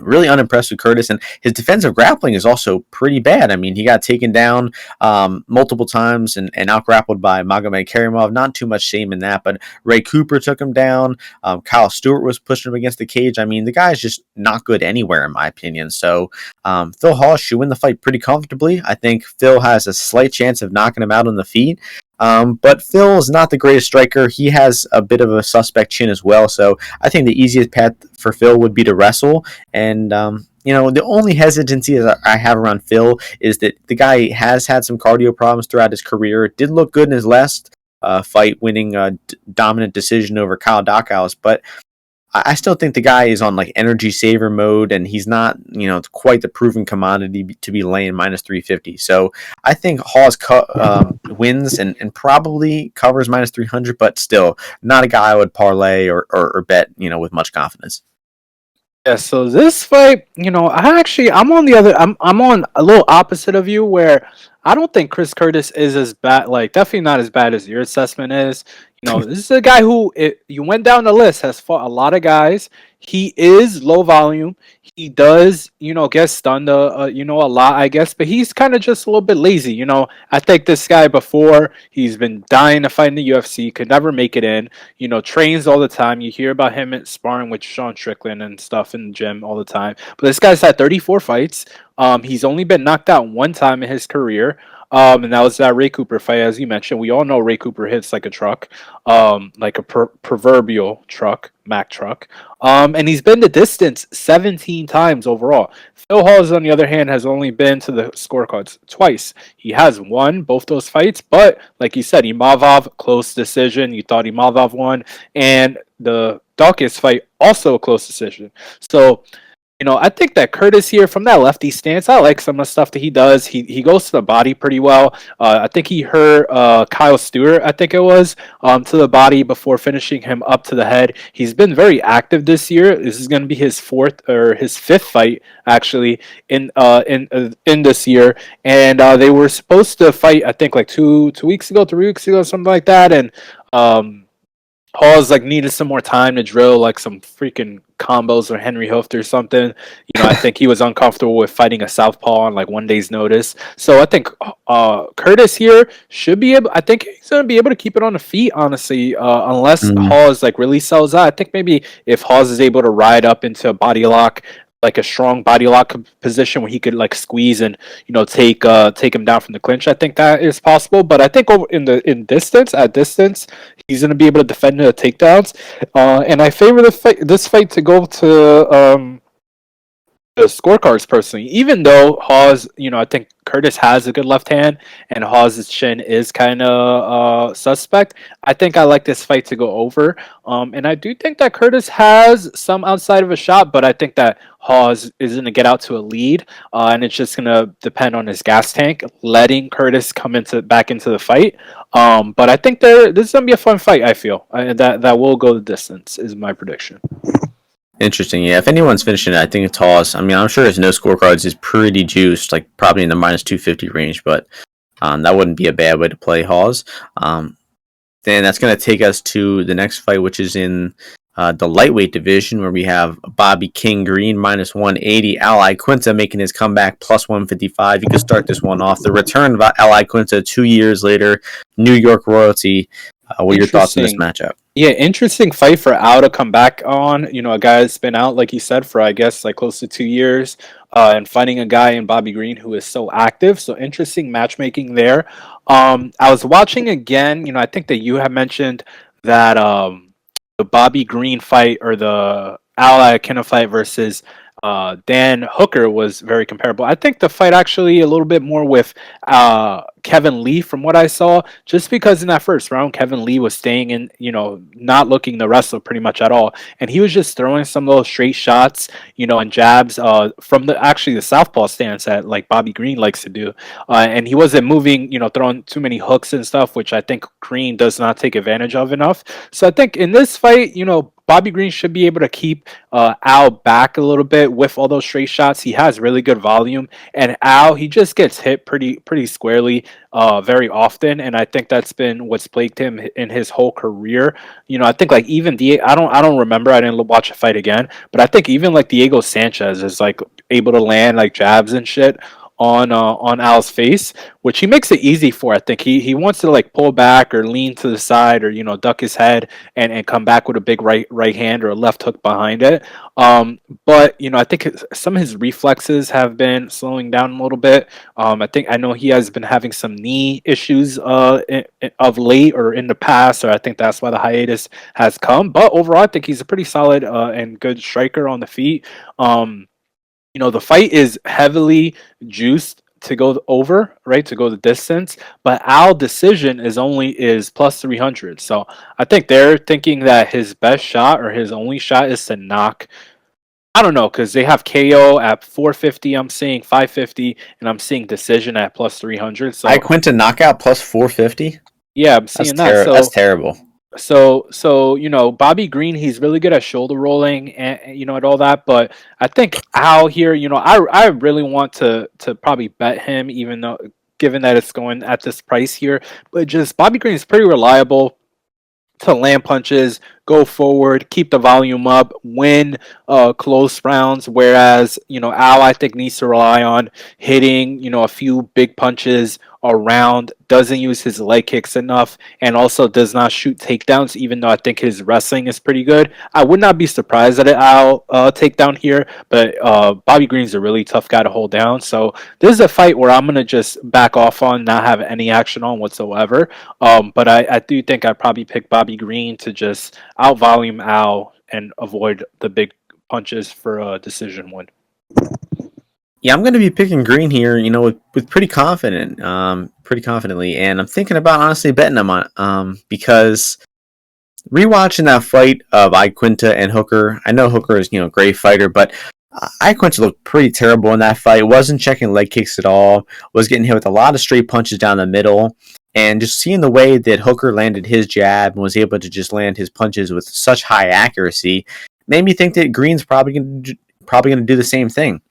S1: really unimpressed with Curtis, and his defensive grappling is also pretty bad. I mean, he got taken down multiple times and out-grappled by Magomed Karimov. Not too much shame in that, but Ray Cooper took him down. Kyle Stewart was pushing him against the cage. I mean, the guy's just not good anywhere, in my opinion. So Phil Hawes should win the fight pretty comfortably. I think Phil has a slight chance of knocking him out on the feet. But Phil is not the greatest striker. He has a bit of a suspect chin as well. So I think the easiest path for Phil would be to wrestle. And, the only hesitancy I have around Phil is that the guy has had some cardio problems throughout his career. It did look good in his last fight, winning a dominant decision over Kyle Dachhaus. But I still think the guy is on like energy saver mode, and he's not, quite the proven commodity to be laying minus 350. So I think Hawes wins and probably covers minus 300, but still not a guy I would parlay or bet, with much confidence.
S2: Yeah, so this fight, I'm on I'm on a little opposite of you, where I don't think Chris Curtis is as bad, like definitely not as bad as your assessment is. This is a guy who, you went down the list, has fought a lot of guys. He is low volume. He does, get stunned, a lot, I guess, but he's kind of just a little bit lazy. I think this guy before, he's been dying to fight in the UFC, could never make it in, trains all the time. You hear about him at sparring with Sean Strickland and stuff in the gym all the time. But this guy's had 34 fights. He's only been knocked out one time in his career. And that was that Ray Cooper fight, as you mentioned. We all know Ray Cooper hits like a truck, like a proverbial truck, Mack truck. And he's been the distance 17 times overall. Phil Hawes, on the other hand, has only been to the scorecards twice. He has won both those fights, but like you said, Imavov, close decision. You thought Imavov won. And the Dawkins fight, also a close decision. So, I think that Curtis here, from that lefty stance, I like some of the stuff that he does. He goes to the body pretty well. I think he hurt Kyle Stewart, I think it was, to the body before finishing him up to the head. He's been very active this year. This is going to be his fifth fight, actually, in this year. And they were supposed to fight, I think, like 3 weeks ago, something like that. And Hawes needed some more time to drill some freaking combos or Henry Hooft or something. I think he was uncomfortable with fighting a southpaw on 1 day's notice. So I think Curtis here should be able. I think he's gonna be able to keep it on the feet, honestly, unless Hawes really sells out. I think maybe if Hawes is able to ride up into a body lock, a strong body lock position where he could squeeze and take him down from the clinch. I think that is possible, but I think at distance, he's going to be able to defend the takedowns. And I favor this fight to go to the scorecards personally, even though Hawes, I think Curtis has a good left hand and Hawes' chin is kind of suspect. I think I like this fight to go over. And I do think that Curtis has some outside of a shot, but I think that Hawes is going to get out to a lead, and it's just going to depend on his gas tank, letting Curtis come back into the fight. But I think this is going to be a fun fight, I feel. That will go the distance, is my prediction.
S1: Interesting. Yeah, if anyone's finishing it, I think it's Hawes. I mean, I'm sure his no scorecards is pretty juiced, probably in the minus 250 range, but that wouldn't be a bad way to play Hawes. Then that's going to take us to the next fight, which is in the lightweight division, where we have Bobby King Green minus 180, Al-Iaquinta making his comeback plus 155. You can start this one off. The return of Al-Iaquinta 2 years later, New York royalty. What are your thoughts on this matchup?
S2: Yeah, interesting fight for Al to come back on. A guy that's been out, like you said, for I guess close to 2 years, and fighting a guy in Bobby Green who is so active. So interesting matchmaking there. I was watching again. I think that you have mentioned that the Bobby Green fight or the Al Iaquinta fight versus Dan Hooker was very comparable. I think the fight actually a little bit more with Kevin Lee from what I saw, just because in that first round, Kevin Lee was staying in, not looking the wrestler pretty much at all. And he was just throwing some of those straight shots, and jabs from the southpaw stance that like Bobby Green likes to do. And he wasn't moving, throwing too many hooks and stuff, which I think Green does not take advantage of enough. So I think in this fight, Bobby Green should be able to keep Al back a little bit with all those straight shots. He has really good volume, and Al he just gets hit pretty squarely very often, and I think that's been what's plagued him in his whole career. I think like even I don't remember. I didn't watch a fight again, but I think even like Diego Sanchez is like able to land like jabs and shit on Al's face, which he makes it easy for. I think he wants to like pull back or lean to the side or duck his head and come back with a big right hand or a left hook behind it. But I think some of his reflexes have been slowing down a little bit. I know he has been having some knee issues of late or in the past, or I think that's why the hiatus has come. But overall, I think he's a pretty solid and good striker on the feet. The fight is heavily juiced to go over, right? To go the distance, but Al decision is plus 300. So I think they're thinking that his best shot or his only shot is to knock. I don't know because they have KO at 450. I'm seeing 550, and I'm seeing decision at plus 300. So
S1: Iaquinta knockout plus 450.
S2: Yeah, I'm seeing that. So
S1: that's terrible.
S2: So Bobby Green, he's really good at shoulder rolling and all that. But I think Al here, I really want to probably bet him, even though given that it's going at this price here. But just Bobby Green is pretty reliable to land punches, go forward, keep the volume up, win close rounds. Whereas Al, I think needs to rely on hitting a few big punches around, doesn't use his leg kicks enough, and also does not shoot takedowns, even though I think his wrestling is pretty good. I would not be surprised at it Al takedown here, but Bobby Green's a really tough guy to hold down. So this is a fight where I'm gonna just back off on, not have any action on whatsoever. But I do think I'd probably pick Bobby Green to just out volume Al and avoid the big punches for a decision win.
S1: Yeah, I'm going to be picking Green here, with pretty confidently, and I'm thinking about honestly betting him on because rewatching that fight of Iaquinta and Hooker, I know Hooker is a great fighter, but Iaquinta looked pretty terrible in that fight. Wasn't checking leg kicks at all. Was getting hit with a lot of straight punches down the middle, and just seeing the way that Hooker landed his jab and was able to just land his punches with such high accuracy made me think that Green's probably going to do the same thing.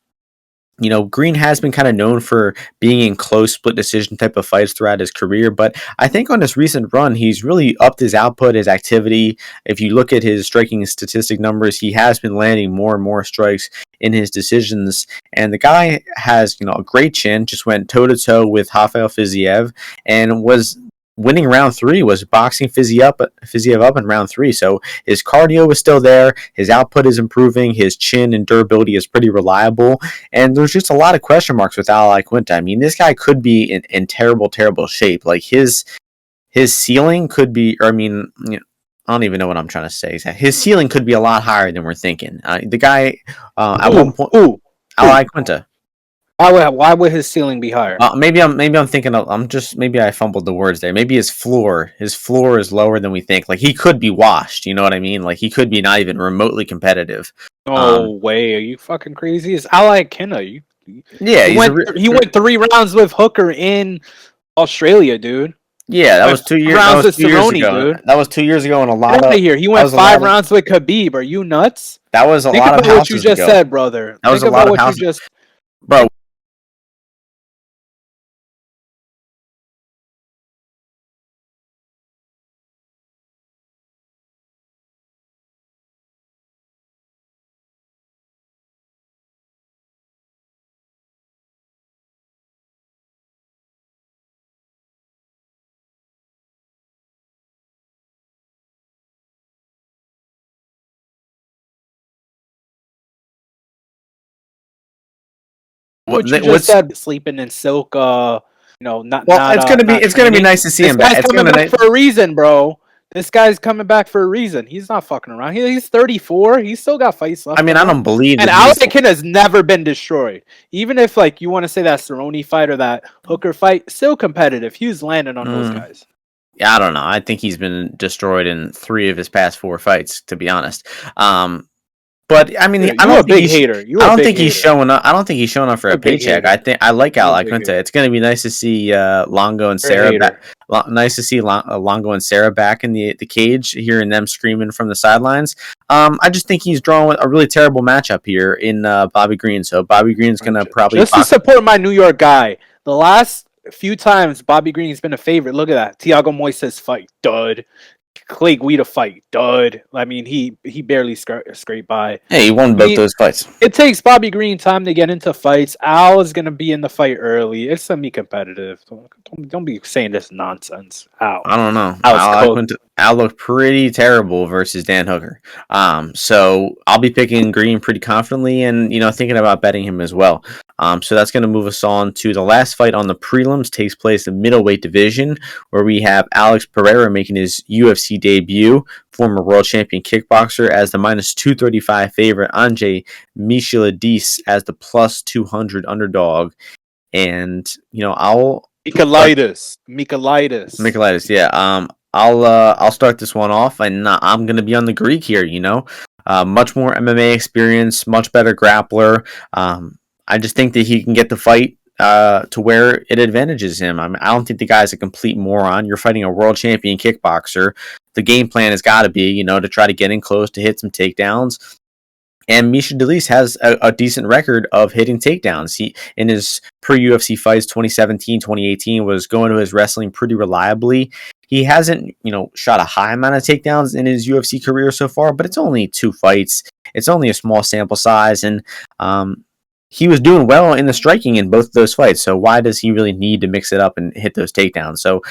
S1: Green has been kind of known for being in close split decision type of fights throughout his career, but I think on this recent run, he's really upped his output, his activity. If you look at his striking statistic numbers, he has been landing more and more strikes in his decisions, and the guy has, a great chin, just went toe-to-toe with Rafael Fiziev, and was winning round 3, was boxing Fiziev up in round 3. So his cardio was still there. His output is improving. His chin and durability is pretty reliable. And there's just a lot of question marks with Al Iaquinta. I mean, this guy could be in terrible, terrible shape. Like his ceiling could be, I don't even know what I'm trying to say. His ceiling could be a lot higher than we're thinking. The guy at one point, Al Iaquinta.
S2: Why would his ceiling be higher?
S1: Maybe I'm thinking maybe I fumbled the words there. Maybe his floor is lower than we think. Like he could be washed. You know what I mean? Like he could be not even remotely competitive.
S2: No way! Are you fucking crazy? It's Al Iaquinta.
S1: Yeah,
S2: he went 3 rounds with Hooker in Australia, dude.
S1: Yeah, that was 2 years. That was 2 years ago. That was 2 years ago, and a lot of
S2: here. He went 5 rounds with Khabib. Are you nuts?
S1: That was a lot of houses
S2: what you just said, brother.
S1: That was a lot of houses. Bro.
S2: What you just said, sleeping in silk. Not.
S1: Well, it's gonna be nice to see him back.
S2: It's coming back for a reason, bro. This guy's coming back for a reason. He's not fucking around. He's 34. He's still got fights left.
S1: I mean, I don't believe
S2: and Allen has never been destroyed. Even if like you want to say that Cerrone fight or that Hooker fight, still competitive. He was landing on those guys.
S1: Yeah, I don't know. I think he's been destroyed in 3 of his past 4 fights, to be honest. But I mean, I don't think he's showing up. I don't think he's showing up for a paycheck. I like Iaquinta. It's going to be nice to see Longo and Sarah back. Nice to see Longo and Sarah back in the cage, hearing them screaming from the sidelines. I just think he's drawing a really terrible matchup here in Bobby Green. So Bobby Green's going to probably
S2: just to support my New York guy. The last few times Bobby Green's been a favorite. Look at that. Thiago Moises fight, dud. Clay Guida fight, dud. I mean, he barely scraped by.
S1: Hey, he won both those fights.
S2: It takes Bobby Green time to get into fights. Al is going to be in the fight early. It's going to be competitive. Don't be saying this nonsense. Al.
S1: I don't know. Al looked pretty terrible versus Dan Hooker. So I'll be picking Green pretty confidently and, thinking about betting him as well. So that's going to move us on to the last fight on the prelims. Takes place in the middleweight division, where we have Alex Pereira making his UFC debut, former world champion kickboxer, as the minus 235 favorite, Anje Michadilis as the plus 200 underdog. And, I'll... Michadilis, yeah. I'll start this one off, and I'm going to be on the Greek here, much more MMA experience, much better grappler. I just think that he can get the fight to where it advantages him. I don't think the guy's a complete moron. You're fighting a world champion kickboxer. The game plan has got to be, to try to get in close, to hit some takedowns. And Michadilis has a decent record of hitting takedowns. He, in his pre-UFC fights, 2017, 2018, was going to his wrestling pretty reliably. He hasn't, shot a high amount of takedowns in his UFC career so far, but it's only 2 fights. It's only a small sample size, and he was doing well in the striking in both of those fights, so why does he really need to mix it up and hit those takedowns? So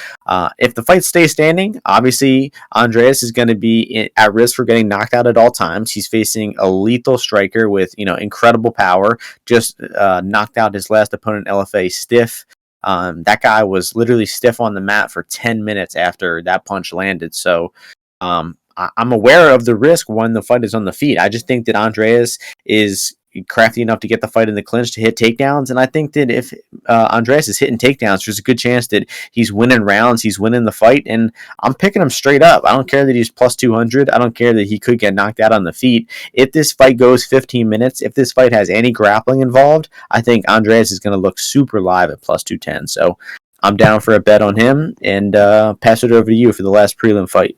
S1: if the fight stays standing, obviously Andreas is going to be at risk for getting knocked out at all times. He's facing a lethal striker with incredible power. Just knocked out his last opponent, LFA, stiff. That guy was literally stiff on the mat for 10 minutes after that punch landed. So I'm aware of the risk when the fight is on the feet. I just think that Andreas is crafty enough to get the fight in the clinch to hit takedowns, and I think that if Andreas is hitting takedowns, there's a good chance that he's winning rounds, he's winning the fight, and I'm picking him straight up. I don't care that he's plus 200. I don't care that he could get knocked out on the feet. If this fight goes 15 minutes, if this fight has any grappling involved, I think Andreas is going to look super live at plus 210. So I'm down for a bet on him, and pass it over to you for the last prelim fight.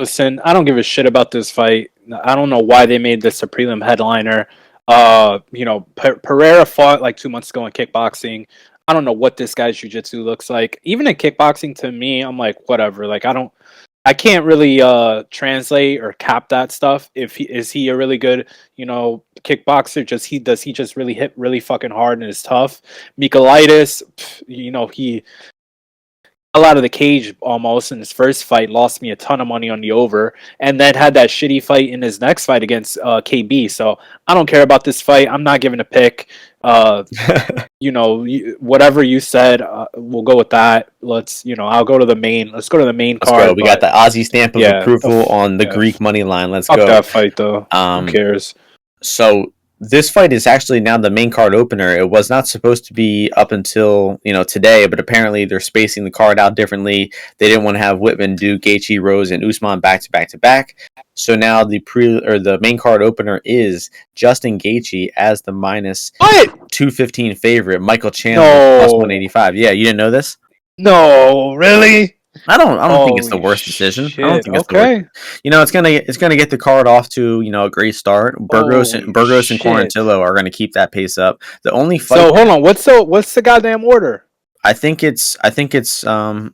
S2: Listen, I don't give a shit about this fight. I don't know why they made this a prelim headliner. Pereira fought like 2 months ago in kickboxing. I don't know what this guy's jiu-jitsu looks like. Even in kickboxing, to me, I'm like, whatever. Like, I can't really translate or cap that stuff. Is he a really good, kickboxer? Does he just really hit really fucking hard and is tough? Michadilis, he fell out of the cage almost in his first fight, lost me a ton of money on the over, and then had that shitty fight in his next fight against KB. So I don't care about this fight. I'm not giving a pick. Whatever you said, we'll go with that. I'll go to the main. Let's go to the main card.
S1: We got the Ozzy stamp of approval on the Greek money line. Let's go.
S2: That fight though. Who cares?
S1: So this fight is actually now the main card opener. It was not supposed to be up until today, but apparently they're spacing the card out differently. They didn't want to have Whitman, Duke, Gaethje, Rose, and Usman back to back. So now the main card opener is Justin Gaethje as the minus 215 favorite. Michael Chandler plus 185. Yeah, you didn't know this?
S2: No, really?
S1: I don't think it's the worst decision. I don't think it's the worst. It's gonna get the card off to a great start. Burgos and Quarantillo are gonna keep that pace up. The only fight.
S2: So hold on, what's the goddamn order?
S1: I think it's Gaethje,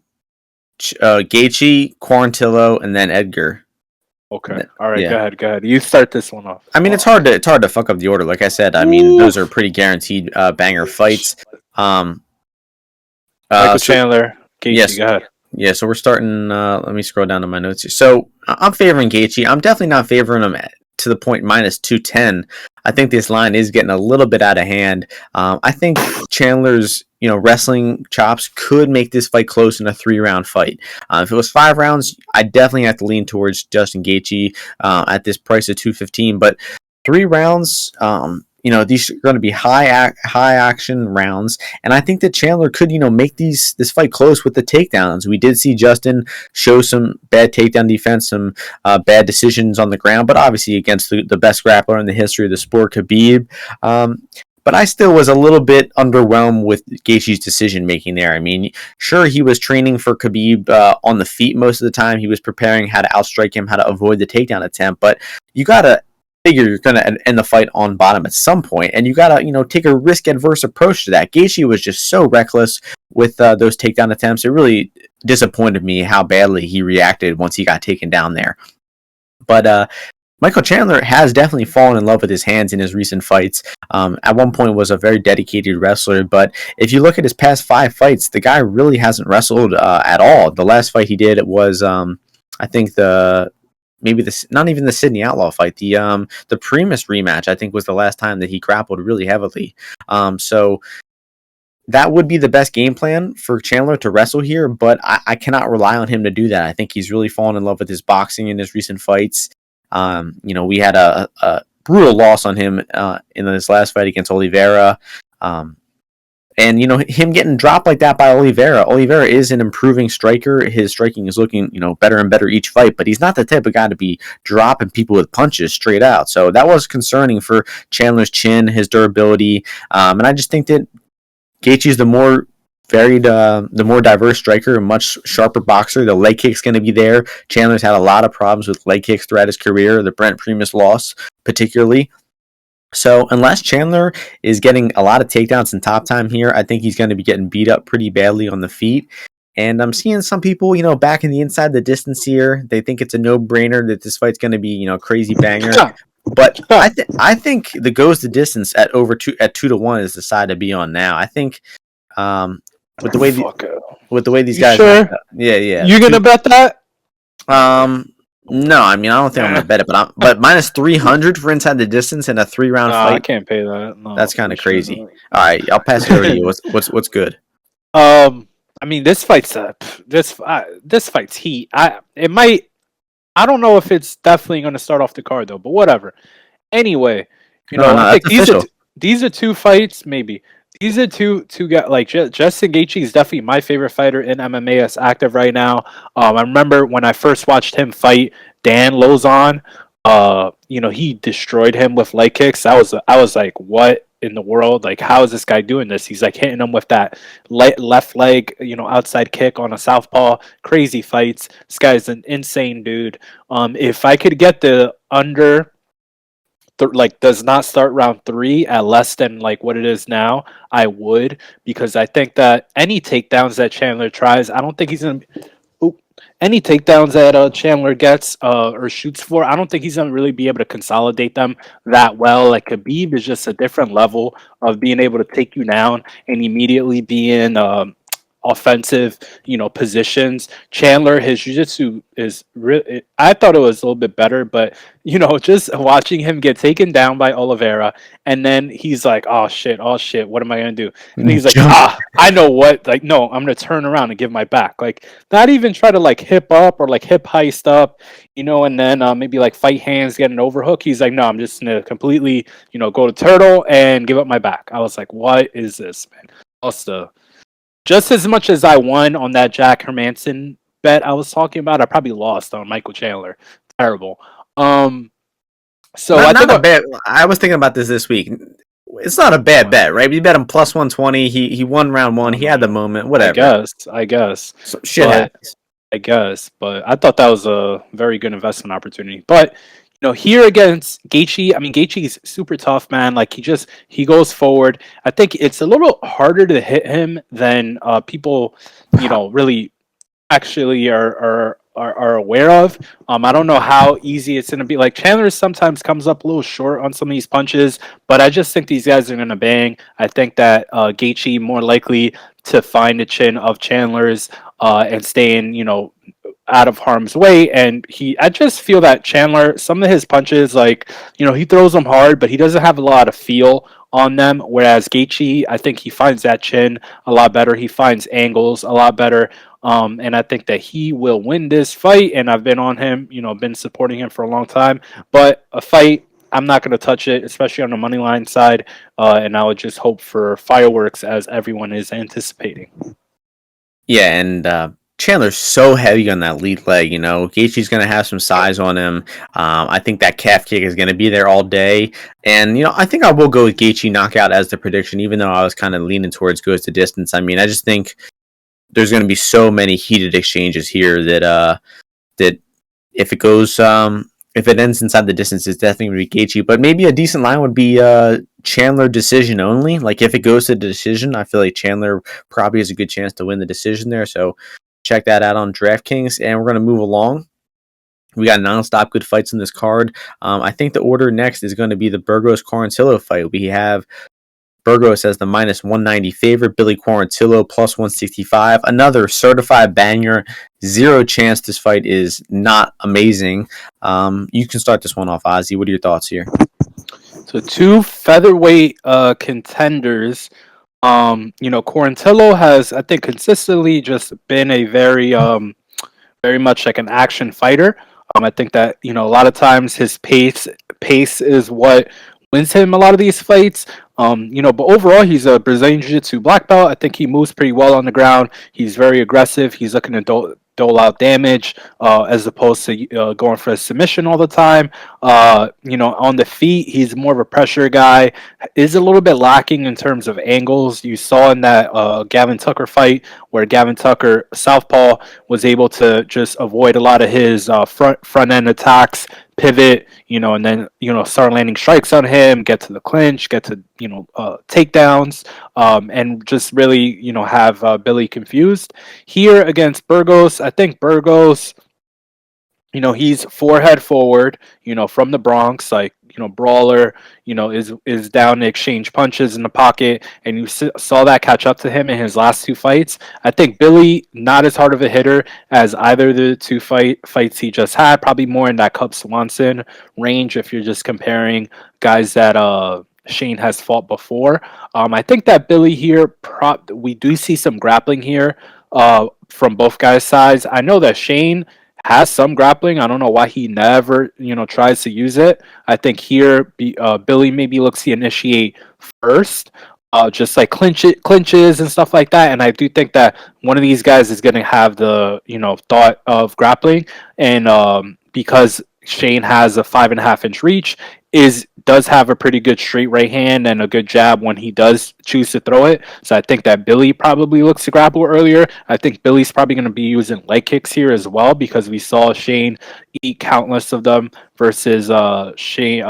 S1: Quarantillo, and then Edgar.
S2: Okay. All right. Yeah. Go ahead. You start this one off.
S1: I mean, it's hard to fuck up the order. Like I said, I mean, those are pretty guaranteed banger fights.
S2: Michael Chandler. Gaethje,
S1: yes.
S2: Go ahead.
S1: Yeah, so we're starting. Let me scroll down to my notes here. So I'm favoring Gaethje. I'm definitely not favoring him to the point minus 210. I think this line is getting a little bit out of hand. I think Chandler's wrestling chops could make this fight close in a 3-round fight. If it was 5 rounds, I definitely have to lean towards Justin Gaethje at this price of 215. But 3 rounds, these are going to be high action rounds, and I think that Chandler could, make this fight close with the takedowns. We did see Justin show some bad takedown defense, some bad decisions on the ground, but obviously against the best grappler in the history of the sport, Khabib. But I still was a little bit underwhelmed with Gaethje's decision making there. I mean, sure, he was training for Khabib on the feet most of the time. He was preparing how to outstrike him, how to avoid the takedown attempt. But you gotta figure you're going to end the fight on bottom at some point, and you got to, take a risk-adverse approach to that. Gaethje was just so reckless with those takedown attempts. It really disappointed me how badly he reacted once he got taken down there. But Michael Chandler has definitely fallen in love with his hands in his recent fights. At one point was a very dedicated wrestler, but if you look at his past 5 fights, the guy really hasn't wrestled at all. The last fight he did was, I think not even the Sydney Outlaw fight, the Primus rematch, I think, was the last time that he grappled really heavily. So that would be the best game plan for Chandler to wrestle here, but I cannot rely on him to do that. I think he's really fallen in love with his boxing in his recent fights. We had a brutal loss on him in this last fight against Oliveira. And, him getting dropped like that by Oliveira is an improving striker. His striking is looking, better and better each fight, but he's not the type of guy to be dropping people with punches straight out. So that was concerning for Chandler's chin, his durability. And I just think that Gaethje's the more varied, the more diverse striker, a much sharper boxer. The leg kick's going to be there. Chandler's had a lot of problems with leg kicks throughout his career, the Brent Primus loss particularly. So unless Chandler is getting a lot of takedowns in top time here, I think he's going to be getting beat up pretty badly on the feet. And I'm seeing some people, back in the inside the distance here. They think it's a no-brainer that this fight's going to be, crazy banger. But I think the goes the distance at over 2-1 is the side to be on now. I think with the way these guys,
S2: sure?
S1: Yeah.
S2: You gonna bet that?
S1: No, I mean, I don't think I'm gonna bet it, but minus 300 for inside the distance in a 3-round fight.
S2: I can't pay that. No,
S1: that's kind of crazy. Sure. All right, I'll pass it over to you. What's good?
S2: I mean, this fight's heat. I don't know if it's definitely gonna start off the card though, but whatever. Anyway, I think these are 2 fights, maybe. These are two guys. Like Justin Gaethje is definitely my favorite fighter in MMA that's active right now. I remember when I first watched him fight Dan Lozon. He destroyed him with leg kicks. I was like, what in the world? Like, how is this guy doing this? He's like hitting him with that left leg, outside kick on a southpaw. Crazy fights. This guy's an insane dude. If I could get the under. Does not start round 3 at less than what it is now, I would, because I think that any takedowns that Chandler tries, I don't think he's gonna. Any takedowns that Chandler gets or shoots for, I don't think he's gonna really be able to consolidate them that well. Like Khabib is just a different level of being able to take you down and immediately be in offensive, positions. Chandler, his jiu-jitsu is really, I thought it was a little bit better, but just watching him get taken down by Oliveira, and then he's like, oh shit, what am I gonna do? And he's like, I know what, no, I'm gonna turn around and give my back. Not even try to hip up or hip heist up, and then maybe fight hands, get an overhook. He's like, no, I'm just gonna completely, go to turtle and give up my back. I was like, what is this, man? Also, just as much as I won on that Jack Hermanson bet I was talking about, I probably lost on Michael Chandler. Terrible. So
S1: not a bad. I was thinking about this week. It's not a bad bet, right? You bet him plus 120. He won round 1. He had the moment. Whatever.
S2: I guess.
S1: So shit happens.
S2: I guess, but I thought that was a very good investment opportunity. But here against Gaethje, I mean, Gaethje is super tough, man. He goes forward. I think it's a little harder to hit him than people, really actually are aware of. I don't know how easy it's going to be. Chandler sometimes comes up a little short on some of these punches, but I just think these guys are going to bang. I think that Gaethje more likely to find the chin of Chandler's and stay in, out of harm's way. And I just feel that Chandler, some of his punches, he throws them hard, but he doesn't have a lot of feel on them. Whereas Gaethje, I think he finds that chin a lot better. He finds angles a lot better. And I think that he will win this fight. And I've been on him, been supporting him for a long time. But a fight, I'm not going to touch it, especially on the money line side. And I would just hope for fireworks as everyone is anticipating.
S1: Yeah, and Chandler's so heavy on that lead leg. Gaethje's going to have some size on him. I think that calf kick is going to be there all day. And, I think I will go with Gaethje knockout as the prediction, even though I was kind of leaning towards goes to distance. I mean, I just think there's going to be so many heated exchanges here that if it goes if it ends inside the distance, it's definitely going to be Gaethje. But maybe a decent line would be Chandler decision only. Like if it goes to decision, I feel like Chandler probably has a good chance to win the decision there. So check that out on DraftKings, and we're going to move along. We got nonstop good fights in this card. I think the order next is going to be the Burgos-Quarantillo fight. We have Burgos as the minus 190 favorite, Billy Quarantillo plus 165. Another certified banger. Zero chance this fight is not amazing. You can start this one off, Ozzy. What are your thoughts here?
S2: So two featherweight contenders. Quarantillo has, I think, consistently just been a very much like an action fighter. I think that a lot of times his pace is what wins him a lot of these fights. But overall, he's a Brazilian Jiu-Jitsu black belt. I think he moves pretty well on the ground. He's very aggressive. He's looking to dole out damage as opposed to going for a submission all the time. On the feet, he's more of a pressure guy. Is a little bit lacking in terms of angles. You saw in that Gavin Tucker fight where Gavin Tucker, southpaw, was able to just avoid a lot of his front end attacks, pivot, and then start landing strikes on him, get to the clinch, get to takedowns, and just really have Billy confused. Here against Burgos, I think Burgos, he's forehead forward, from the Bronx, like brawler, is down to exchange punches in the pocket, and you saw that catch up to him in his last two fights. I think Billy, not as hard of a hitter as either of the two fights he just had, probably more in that Cub Swanson range if you're just comparing guys that Shane has fought before. I think that Billy here, we do see some grappling here from both guys' sides. I know that Shane has some grappling. I don't know why he never, tries to use it. I think here, Billy maybe looks to initiate first, just like clinches and stuff like that. And I do think that one of these guys is going to have the, thought of grappling. And because Shane has a 5.5-inch reach, does have a pretty good straight right hand and a good jab when he does choose to throw it. So I think that Billy probably looks to grapple earlier. I think Billy's probably going to be using leg kicks here as well because we saw Shane eat countless of them versus Shane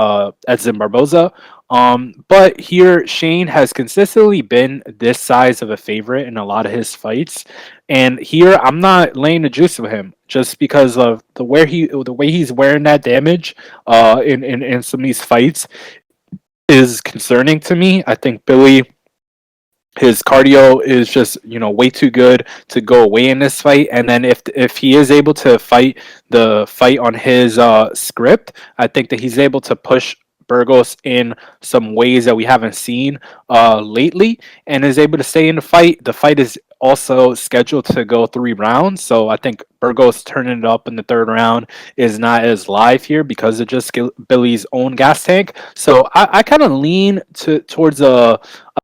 S2: Edson Barboza. But here Shane has consistently been this size of a favorite in a lot of his fights, and here I'm not laying the juice with him just because of the way he's wearing that damage in some of these fights is concerning to me. I think Billy, his cardio is just way too good to go away in this fight, and then if he is able to fight on his script, I think that he's able to push Burgos in some ways that we haven't seen lately, and is able to stay in the fight. The fight is also scheduled to go 3 rounds, so I think Burgos turning it up in the 3rd round is not as live here because of just Billy's own gas tank. So I kind of lean towards a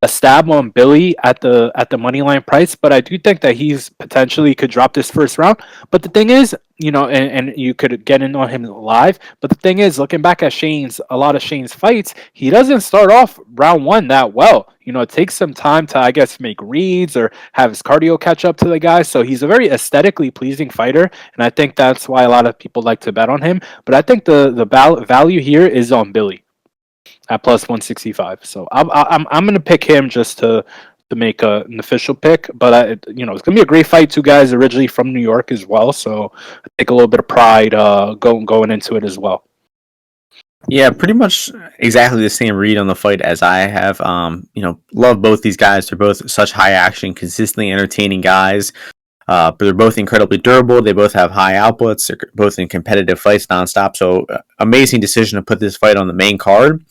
S2: stab on Billy at the money line price, but I do think that he's potentially could drop this 1st round. But the thing is, and you could get in on him live. But the thing is, looking back at a lot of Shane's fights, he doesn't start off round 1 that well. It takes some time to, I guess, make reads or have his cardio catch up to the guy. So he's a very aesthetically pleasing fighter, and I think that's why a lot of people like to bet on him. But I think the value here is on Billy at plus 165. So I'm going to pick him just to make an official pick. But it's going to be a great fight. Two guys originally from New York as well, so I take a little bit of pride going into it as well.
S1: Yeah, pretty much exactly the same read on the fight as I have. Love both these guys. They're both such high action, consistently entertaining guys. But they're both incredibly durable. They both have high outputs. They're both in competitive fights nonstop. So amazing decision to put this fight on the main card.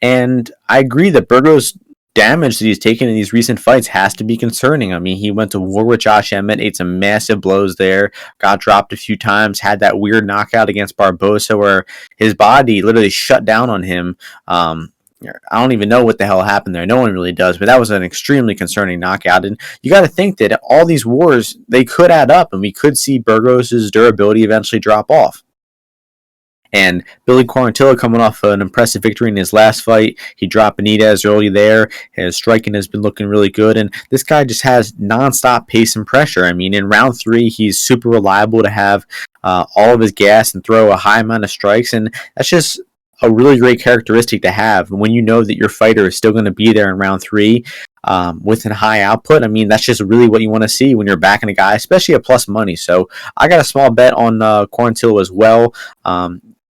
S1: And I agree that Burgos' damage that he's taken in these recent fights has to be concerning. I mean, he went to war with Josh Emmett, ate some massive blows there, got dropped a few times, had that weird knockout against Barbosa where his body literally shut down on him. I don't even know what the hell happened there. No one really does, but that was an extremely concerning knockout. And you got to think that all these wars, they could add up, and we could see Burgos' durability eventually drop off. And Billy Quarantillo coming off an impressive victory in his last fight. He dropped Benitez early there. His striking has been looking really good. And this guy just has nonstop pace and pressure. I mean, in round 3, he's super reliable to have all of his gas and throw a high amount of strikes. And that's just a really great characteristic to have when you know that your fighter is still going to be there in round 3 with a high output. I mean, that's just really what you want to see when you're backing a guy, especially at plus money. So I got a small bet on Quarantillo as well.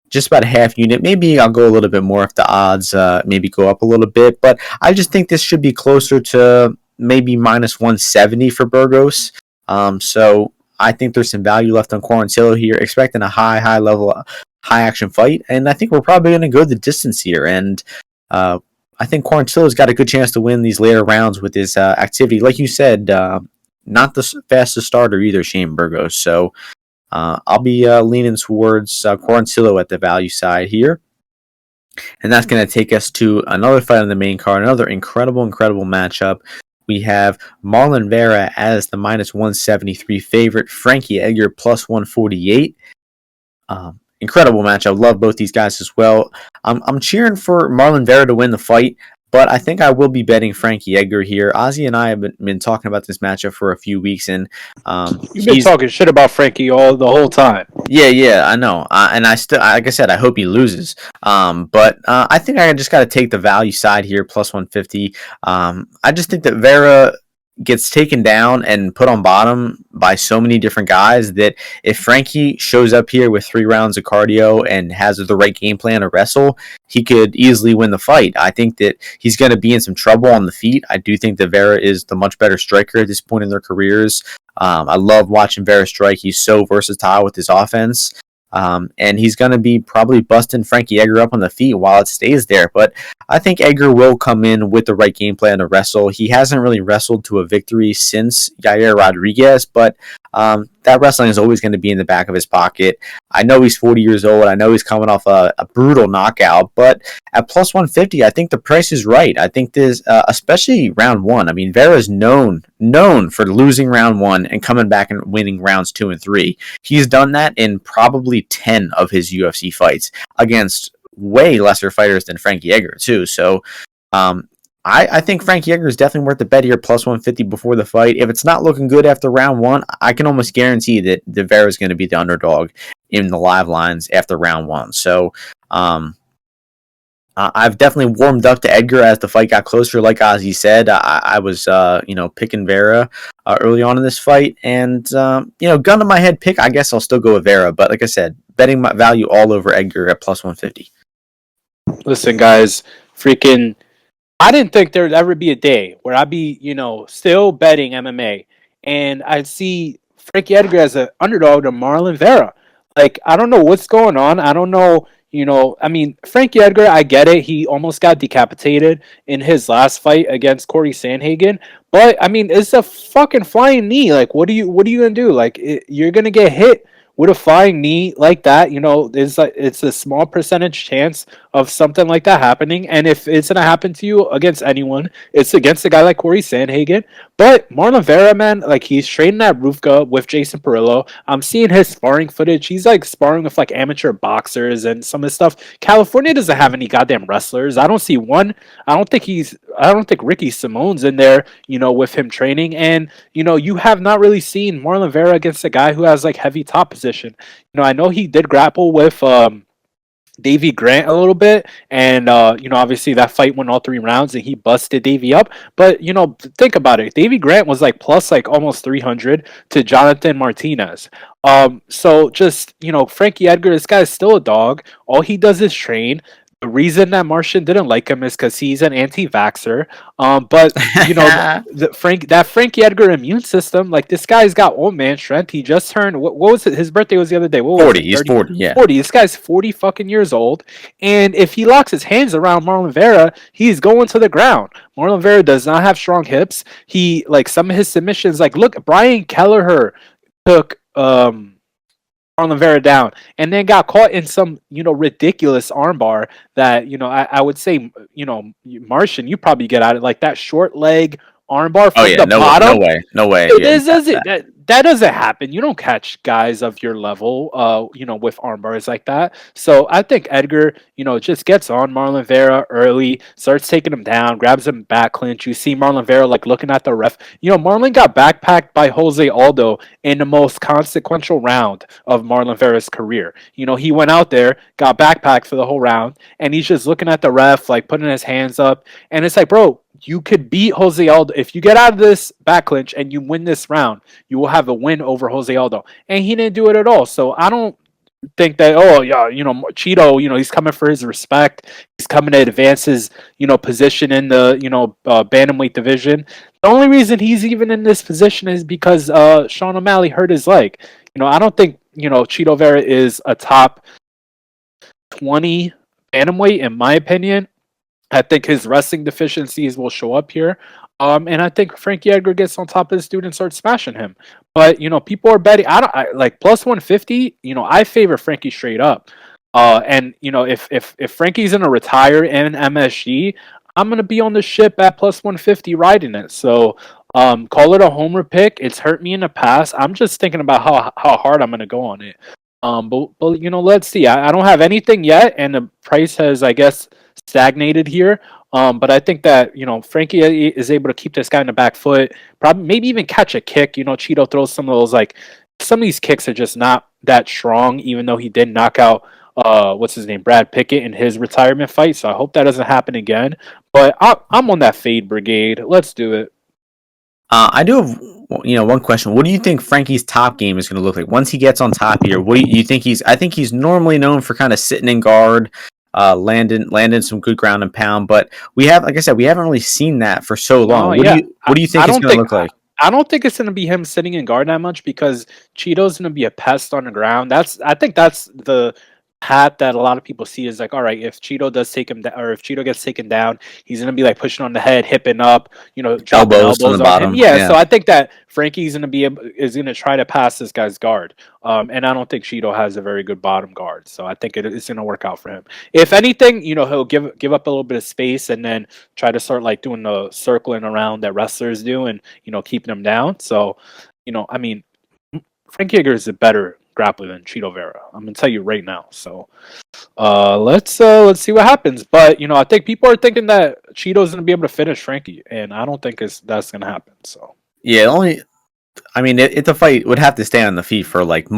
S1: Just about a half unit. Maybe I'll go a little bit more if the odds maybe go up a little bit. But I just think this should be closer to maybe minus 170 for Burgos. So I think there's some value left on Quarantillo here, expecting a high level, high action fight. And I think we're probably going to go the distance here. And I think Quarantillo's got a good chance to win these later rounds with his activity. Like you said, not the fastest starter either, Shane Burgos. So I'll be leaning towards Quarantillo at the value side here. And that's going to take us to another fight on the main card, another incredible matchup. We have Marlon Vera as the minus 173 favorite, Frankie Edgar plus 148. Incredible matchup. Love both these guys as well. I'm cheering for Marlon Vera to win the fight, but I think I will be betting Frankie Edgar here. Ozzy and I have been talking about this matchup for a few weeks, and
S2: you've been talking shit about Frankie the whole time.
S1: Yeah, I know, and I still, like I said, I hope he loses. But I think I just got to take the value side here, plus 150. I just think that Vera gets taken down and put on bottom by so many different guys that if Frankie shows up here with 3 rounds of cardio and has the right game plan to wrestle, he could easily win the fight. I think that he's going to be in some trouble on the feet. I do think that Vera is the much better striker at this point in their careers. I love watching Vera strike. He's so versatile with his offense. And he's going to be probably busting Frankie Edgar up on the feet while it stays there. But I think Edgar will come in with the right game plan to wrestle. He hasn't really wrestled to a victory since Yair Rodriguez, but that wrestling is always going to be in the back of his pocket. I know he's 40 years old. I know he's coming off a brutal knockout, but at plus 150, I think the price is right. I think this, especially round 1. I mean, Vera's known for losing round 1 and coming back and winning rounds 2 and 3. He's done that in probably 10 of his UFC fights against way lesser fighters than Frankie Edgar too. So, I think Frankie Edgar is definitely worth the bet here, plus 150 before the fight. If it's not looking good after round 1, I can almost guarantee that Vera is going to be the underdog in the live lines after round 1. So, I've definitely warmed up to Edgar as the fight got closer. Like Ozzy said, I was, picking Vera early on in this fight. And, gun to my head pick, I guess I'll still go with Vera. But like I said, betting my value all over Edgar at plus 150.
S2: Listen, guys, I didn't think there'd ever be a day where I'd be, still betting MMA and I'd see Frankie Edgar as an underdog to Marlon Vera. Like, I don't know what's going on. I don't know, Frankie Edgar, I get it. He almost got decapitated in his last fight against Corey Sandhagen. But, it's a fucking flying knee. Like, what are you going to do? Like, you're going to get hit with a flying knee like that. It's a small percentage chance of something like that happening. And if it's going to happen to you against anyone, it's against a guy like Corey Sandhagen. But Marlon Vera, man, like, he's training at Rufka with Jason Perillo. I'm seeing his sparring footage. He's like sparring with like amateur boxers and some of his stuff. California doesn't have any goddamn wrestlers. I don't see one. I don't think Ricky Simone's in there, with him training. And, you have not really seen Marlon Vera against a guy who has like heavy top position. I know he did grapple with Davey Grant a little bit, and obviously that fight went all 3 rounds and he busted Davey up. But think about it, Davey Grant was like plus like almost 300 to Jonathan Martinez. So just Frankie Edgar, this guy is still a dog. All he does is train. The reason that Martian didn't like him is because he's an anti-vaxxer. But you know, that Frankie Edgar immune system, like this guy's got old man strength. He just turned what was it? His birthday was the other day. What was
S1: 40.
S2: it?
S1: He's
S2: 30,
S1: 40. Yeah.
S2: 40. This guy's 40 fucking years old. And if he locks his hands around Marlon Vera, he's going to the ground. Marlon Vera does not have strong hips. He like some of his submissions, like look, Brian Kelleher took Marlon Vera down, and then got caught in some, ridiculous armbar that, I would say, Martian, you probably get out of like that short leg armbar
S1: Oh
S2: from
S1: yeah.
S2: the
S1: No.
S2: bottom.
S1: No way. No way.
S2: Dude,
S1: Yeah.
S2: this doesn't that doesn't happen. You don't catch guys of your level, with arm bars like that. So I think Edgar, just gets on Marlon Vera early, starts taking him down, grabs him back clinch. You see Marlon Vera like looking at the ref. Marlon got backpacked by Jose Aldo in the most consequential round of Marlon Vera's career. He went out there, got backpacked for the whole round, and he's just looking at the ref, like putting his hands up, and it's like, bro, you could beat Jose Aldo. If you get out of this back clinch and you win this round, you will have a win over Jose Aldo. And he didn't do it at all. So I don't think that, oh, yeah, Cheeto, he's coming for his respect. He's coming to advance his, position in the, bantamweight division. The only reason he's even in this position is because Sean O'Malley hurt his leg. I don't think, Cheeto Vera is a top 20 bantamweight, in my opinion. I think his wrestling deficiencies will show up here. And I think Frankie Edgar gets on top of this dude and starts smashing him. But people are betting. I like plus 150. I favor Frankie straight up. And if Frankie's gonna retire in MSG, I'm gonna be on the ship at plus 150 riding it. So call it a homer pick. It's hurt me in the past. I'm just thinking about how hard I'm gonna go on it. But let's see. I don't have anything yet, and the price has, I guess, stagnated here. But I think that Frankie is able to keep this guy in the back foot, probably maybe even catch a kick. Cheeto throws some of those, like some of these kicks are just not that strong, even though he did knock out what's his name, Brad Pickett, in his retirement fight. So I hope that doesn't happen again. But I'm on that fade brigade. Let's do it.
S1: I do have one question. What do you think Frankie's top game is going to look like once he gets on top here? What do you think he's? I think he's normally known for kind of sitting in guard. Landing some good ground and pound, but like I said, we haven't really seen that for so long. What do you think it's going to look like?
S2: I don't think it's going to be him sitting in guard that much because Cheeto's going to be a pest on the ground. I think that's the path that a lot of people see is like, all right, if Cheeto does take him down, or if Cheeto gets taken down, he's gonna be like pushing on the head, hipping up, dropping elbows on
S1: bottom.
S2: him. Yeah, so I think that Frankie's is gonna try to pass this guy's guard. And I don't think Cheeto has a very good bottom guard, so I think it's gonna work out for him. If anything, he'll give up a little bit of space and then try to start like doing the circling around that wrestlers do, and keeping them down. So, I mean, Frankie Edgar is a better grappler than Cheeto Vera. I'm gonna tell you right now. So let's see what happens. But I think people are thinking that Cheeto's gonna be able to finish Frankie, and I don't think that's gonna happen. So
S1: yeah, if the fight would have to stay on the feet for like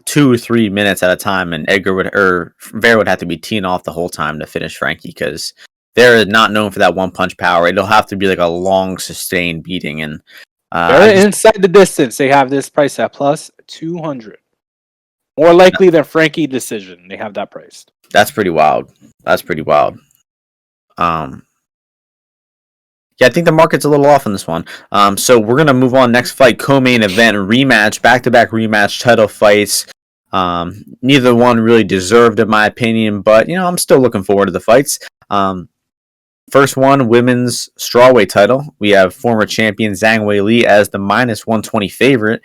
S1: 2 or 3 minutes at a time, and Vera would have to be teeing off the whole time to finish Frankie because they're not known for that one punch power. It'll have to be like a long sustained beating, and
S2: inside the distance. They have this price at plus 200. More likely than Frankie decision. They have that priced.
S1: That's pretty wild. Yeah, I think the market's a little off on this one. So we're gonna move on. Next fight, co-main event rematch, back-to-back rematch title fights. Neither one really deserved, in my opinion, but I'm still looking forward to the fights. First one, women's strawweight title. We have former champion Zhang Weili as the -120 favorite.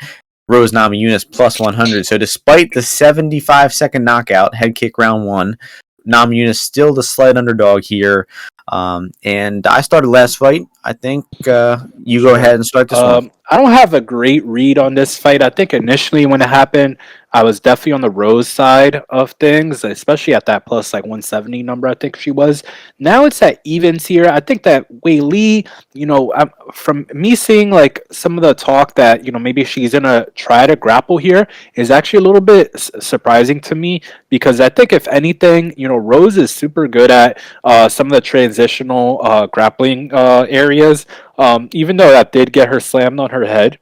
S1: Rose Namajunas plus 100. So despite the 75-second knockout, head kick round 1, Namajunas still the slight underdog here. And I started last fight. I think you go ahead and start this one.
S2: I don't have a great read on this fight. I think initially when it happened, I was definitely on the Rose side of things, especially at that plus like 170 number. I think she was. Now it's at evens here. I think that Weili, from me seeing like some of the talk that maybe she's gonna try to grapple here is actually a little bit surprising to me because I think if anything, Rose is super good at some of the transitional grappling areas. Even though that did get her slammed on her head,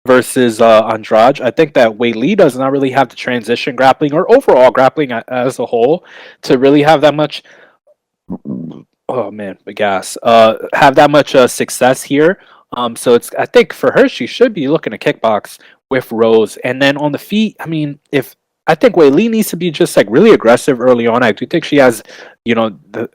S2: versus Andrade. I think that Wei Li does not really have the transition grappling or overall grappling as a whole to really have that much. Oh man, the gas. Have that much success here. So it's I think for her she should be looking to kickbox with Rose, and then on the feet. I mean, if I think Wei Li needs to be just like really aggressive early on. I do think she has, the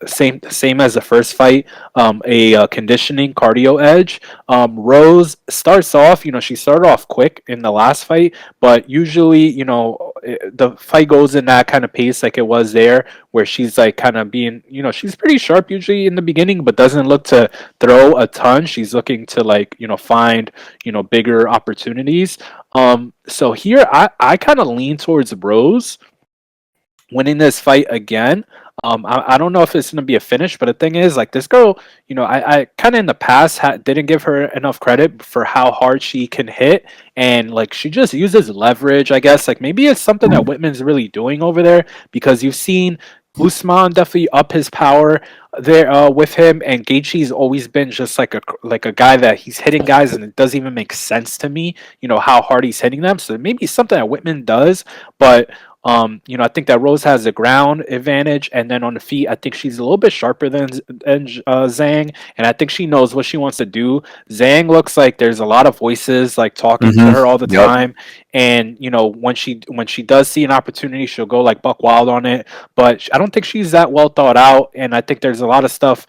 S2: same as the first fight, a conditioning cardio edge. Rose starts off, she started off quick in the last fight, but usually, the fight goes in that kind of pace like it was there, where she's like kind of being, she's pretty sharp usually in the beginning, but doesn't look to throw a ton. She's looking to like, find, bigger opportunities. So here I kind of lean towards Rose winning this fight again. I don't know if it's going to be a finish, but the thing is, like this girl, I kind of in the past didn't give her enough credit for how hard she can hit, and like she just uses leverage, I guess. Like maybe it's something that Whitman's really doing over there, because you've seen Usman definitely up his power there with him, and Gaethje's always been just like a guy that he's hitting guys, and it doesn't even make sense to me, how hard he's hitting them. So maybe something that Whitman does, but I think that Rose has a ground advantage, and then on the feet, I think she's a little bit sharper than Zhang, and I think she knows what she wants to do. Zhang looks like there's a lot of voices like talking to her all the
S1: Yep.
S2: time, and when she does see an opportunity, she'll go like buck wild on it. But I don't think she's that well thought out, and I think there's a lot of stuff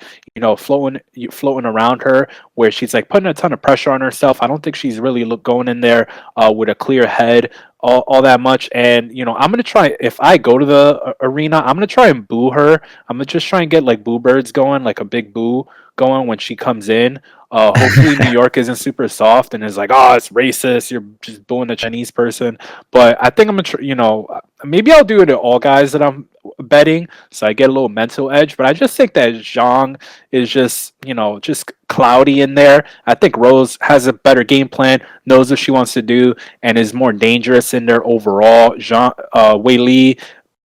S2: floating around her where she's like putting a ton of pressure on herself. I don't think she's really going in there with a clear head all that much. And I'm gonna try, if I go to the arena, I'm gonna try and boo her. I'm gonna just try and get like boo birds going, like a big boo going when she comes in. Hopefully New York isn't super soft and is like, oh, it's racist, you're just booing the Chinese person. But I think I'm gonna maybe I'll do it to all guys that I'm betting, so I get a little mental edge. But I just think that Zhang is just cloudy in there. I think Rose has a better game plan, knows what she wants to do, and is more dangerous in there overall. Wei Li,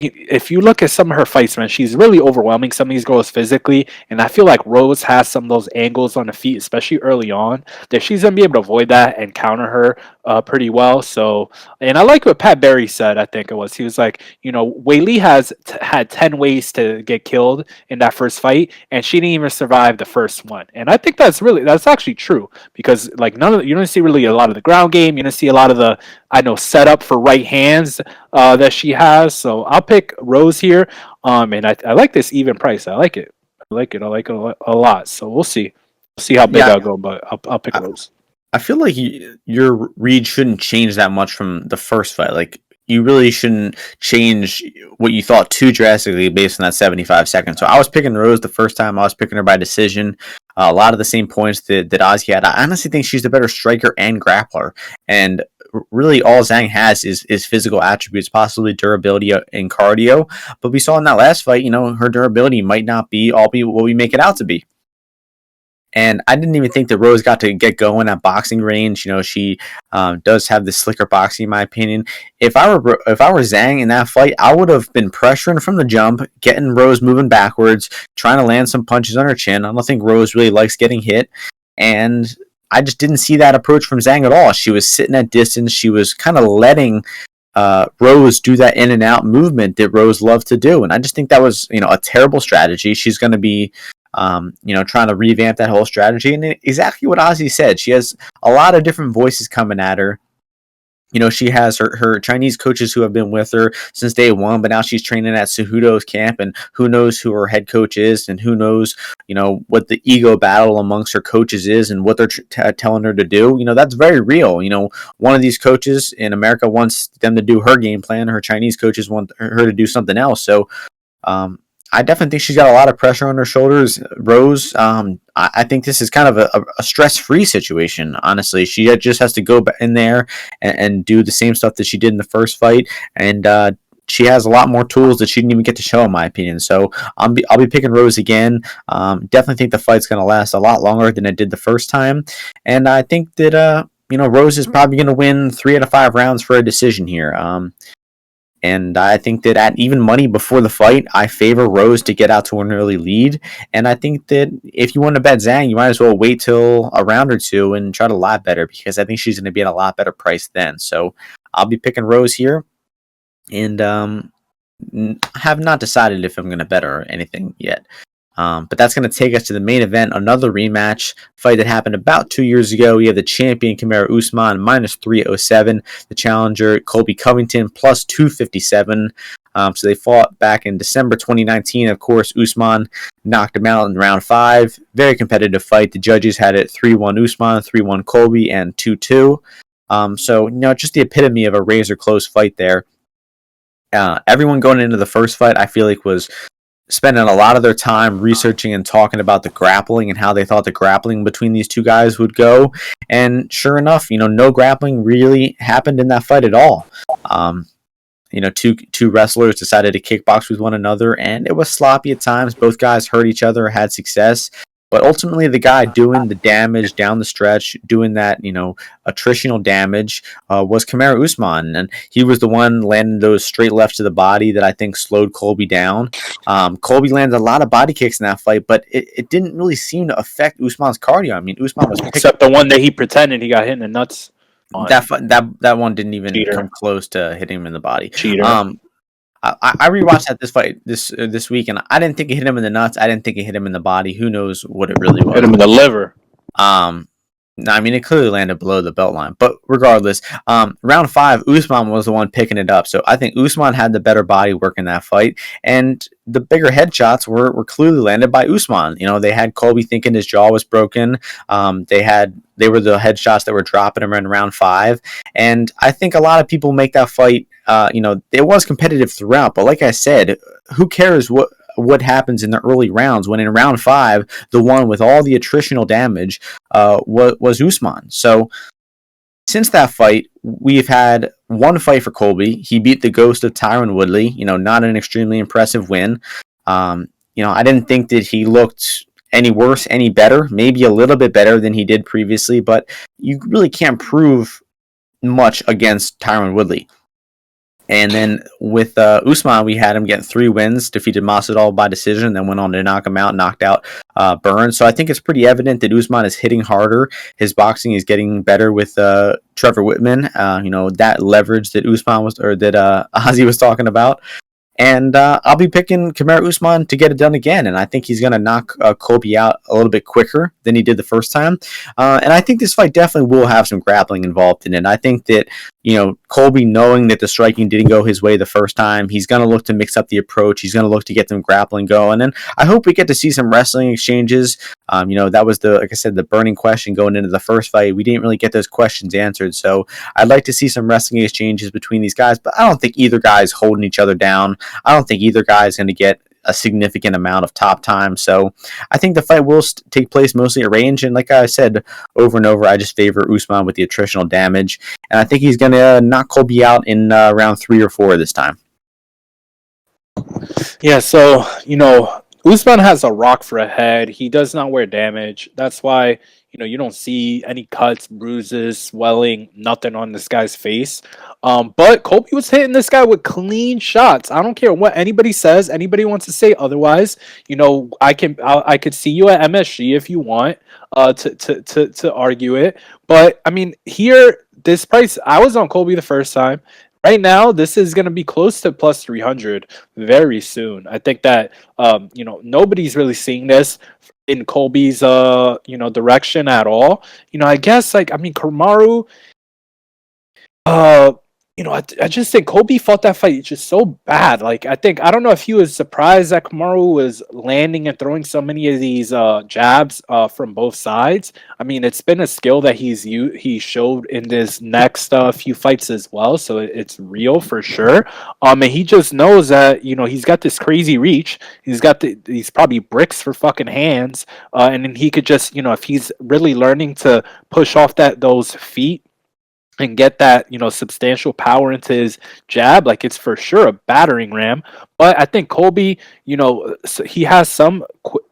S2: if you look at some of her fights, man, she's really overwhelming some of these girls physically, and I feel like Rose has some of those angles on the feet, especially early on, that she's gonna be able to avoid that and counter her pretty well. So, and I like what Pat Barry said. I think it was, he was like, Wei Li has had 10 ways to get killed in that first fight, and she didn't even survive the first one. And I think that's actually true, because like you don't see really a lot of the ground game. You don't see a lot of the setup for right hands that she has. So I'll pick Rose here. And I like this even price. I like it. I like it a lot. So we'll see. We'll see how big I'll go, but I'll pick Rose.
S1: I feel like your read shouldn't change that much from the first fight. Like you really shouldn't change what you thought too drastically based on that 75 seconds. So I was picking Rose the first time. I was picking her by decision. A lot of the same points that Ozzy had. I honestly think she's the better striker and grappler. And really all Zhang has is physical attributes, possibly durability and cardio. But we saw in that last fight, her durability might not be what we make it out to be. And I didn't even think that Rose got to get going at boxing range. She does have the slicker boxing, in my opinion. If I were Zhang in that fight, I would have been pressuring from the jump, getting Rose moving backwards, trying to land some punches on her chin. I don't think Rose really likes getting hit, and I just didn't see that approach from Zhang at all. She was sitting at distance. She was kind of letting Rose do that in and out movement that Rose loved to do, and I just think that was a terrible strategy. She's going to be trying to revamp that whole strategy. And exactly what Ozzy said, she has a lot of different voices coming at her. She has her Chinese coaches who have been with her since day one, but now she's training at Cejudo's camp, and who knows who her head coach is, and who knows, what the ego battle amongst her coaches is and what they're telling her to do. That's very real. One of these coaches in America wants them to do her game plan. Her Chinese coaches want her to do something else. So, I definitely think she's got a lot of pressure on her shoulders, Rose. I think this is kind of a stress-free situation, honestly. She just has to go in there and do the same stuff that she did in the first fight, and she has a lot more tools that she didn't even get to show, in my opinion. So I'll be picking Rose again. Definitely think the fight's going to last a lot longer than it did the first time, and I think that Rose is probably going to win 3 out of 5 rounds for a decision here. And I think that at even money before the fight, I favor Rose to get out to an early lead. And I think that if you want to bet Zhang, you might as well wait till a round or two and try to lot better, because I think she's going to be at a lot better price then. So I'll be picking Rose here. And have not decided if I'm going to bet or anything yet. But that's going to take us to the main event, another rematch fight that happened about 2 years ago. We have the champion Kamaru Usman minus 307, the challenger Colby Covington plus 257. So they fought back in December 2019. Of course, Usman knocked him out in round 5. Very competitive fight. The judges had it 3-1 Usman, 3-1 Colby, and 2-2. So, just the epitome of a razor close fight there. Everyone going into the first fight, I feel like, was spending a lot of their time researching and talking about the grappling and how they thought the grappling between these two guys would go. And sure enough, no grappling really happened in that fight at all. Two wrestlers decided to kickbox with one another, and it was sloppy at times. Both guys hurt each other, had success. But ultimately, the guy doing the damage down the stretch, doing that, attritional damage, was Kamaru Usman. And he was the one landing those straight lefts to the body that I think slowed Colby down. Colby landed a lot of body kicks in that fight, but it didn't really seem to affect Usman's cardio. I mean, Usman was...
S2: Except the one that he pretended he got hit in the nuts on.
S1: That one didn't even come close to hitting him in the body. Cheater. I rewatched that this fight this week, and I didn't think it hit him in the nuts. I didn't think it hit him in the body. Who knows what it really was?
S2: Hit him in the liver.
S1: I mean, it clearly landed below the belt line. But regardless, round 5, Usman was the one picking it up. So I think Usman had the better body work in that fight, and the bigger headshots were clearly landed by Usman. They had Colby thinking his jaw was broken. They were the headshots that were dropping him in round 5, and I think a lot of people make that fight. It was competitive throughout, but like I said, who cares what happens in the early rounds when in round 5, the one with all the attritional damage was Usman. So since that fight, we've had one fight for Colby. He beat the ghost of Tyron Woodley, not an extremely impressive win. I didn't think that he looked any worse, any better, maybe a little bit better than he did previously, but you really can't prove much against Tyron Woodley. And then with Usman, we had him get 3 wins, defeated Masvidal by decision, then went on to knock him out, knocked out Burns. So I think it's pretty evident that Usman is hitting harder. His boxing is getting better with Trevor Whitman. That leverage that Ozzy was talking about. And I'll be picking Kamaru Usman to get it done again. And I think he's going to knock Colby out a little bit quicker than he did the first time. And I think this fight definitely will have some grappling involved in it. And I think that, Colby, knowing that the striking didn't go his way the first time, he's going to look to mix up the approach. He's going to look to get some grappling going. And I hope we get to see some wrestling exchanges. That was like I said, the burning question going into the first fight. We didn't really get those questions answered. So I'd like to see some wrestling exchanges between these guys, but I don't think either guy is holding each other down. I don't think either guy is going to get a significant amount of top time. So I think the fight will take place mostly at range. And like I said over and over, I just favor Usman with the attritional damage. And I think he's going to knock Colby out in round 3 or 4 this time.
S2: Yeah, so, Usman has a rock for a head. He does not wear damage. That's why, you don't see any cuts, bruises, swelling, nothing on this guy's face. But Colby was hitting this guy with clean shots. I don't care what anybody says. Anybody wants to say otherwise. I could see you at MSG if you want to argue it. But I mean, here, this price, I was on Colby the first time. Right now, this is going to be close to plus 300 very soon. I think that, nobody's really seeing this in Colby's, direction at all. I guess, Kamaru, I just think Colby fought that fight just so bad. I don't know if he was surprised that Kamaru was landing and throwing so many of these jabs from both sides. I mean, it's been a skill that he showed in this next few fights as well, so it's real for sure. And he just knows that he's got this crazy reach. He's got these probably bricks for fucking hands, and then he could just if he's really learning to push off those feet and get that substantial power into his jab, it's for sure a battering ram. But I think Colby, he has some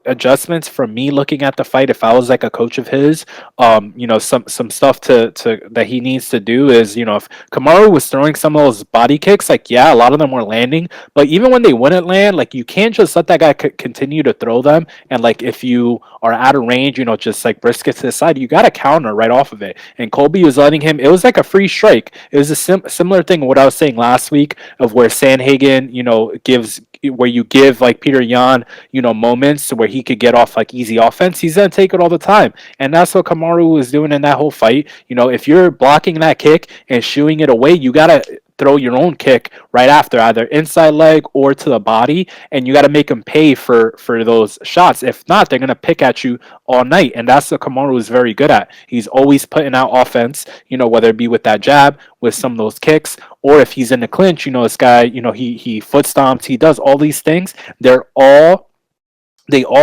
S2: adjustments from me looking at the fight. If I was like a coach of his, some stuff to that he needs to do is, if Kamaru was throwing some of those body kicks, like, yeah, a lot of them were landing, but even when they wouldn't land, like, you can't just let that guy continue to throw them. And like, if you are out of range, just like brisket to the side, you got to counter right off of it. And Colby was letting him. It was like a free strike. It was a similar thing to what I was saying last week of where Sanhagen, gives where you give like Peter Yan, moments where he could get off like easy offense. He's gonna take it all the time, and that's what Kamaru was doing in that whole fight. If you're blocking that kick and shooing it away, you gotta throw your own kick right after, either inside leg or to the body, and you got to make them pay for those shots. If not, they're going to pick at you all night, and that's what Kamaru is very good at. He's always putting out offense, whether it be with that jab, with some of those kicks, or if he's in the clinch, this guy, he foot stomps, he does all these things. They all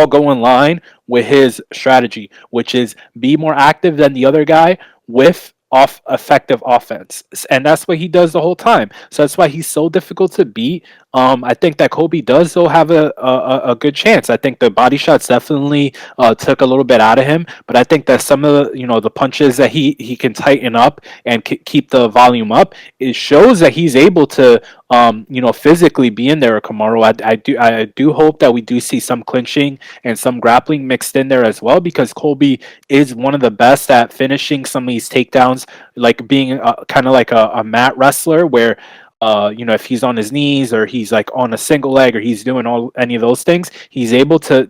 S2: go in line with his strategy, which is be more active than the other guy with effective offense, and that's what he does the whole time. So that's why he's so difficult to beat. I think that Kobe does though have a good chance. I think the body shots definitely took a little bit out of him, but I think that some of the punches that he can tighten up and keep the volume up, it shows that he's able to physically be in there. Kamaru, I do hope that we do see some clinching and some grappling mixed in there as well, because Colby is one of the best at finishing some of these takedowns, like being kind of like a mat wrestler where if he's on his knees or he's like on a single leg or he's doing any of those things, he's able to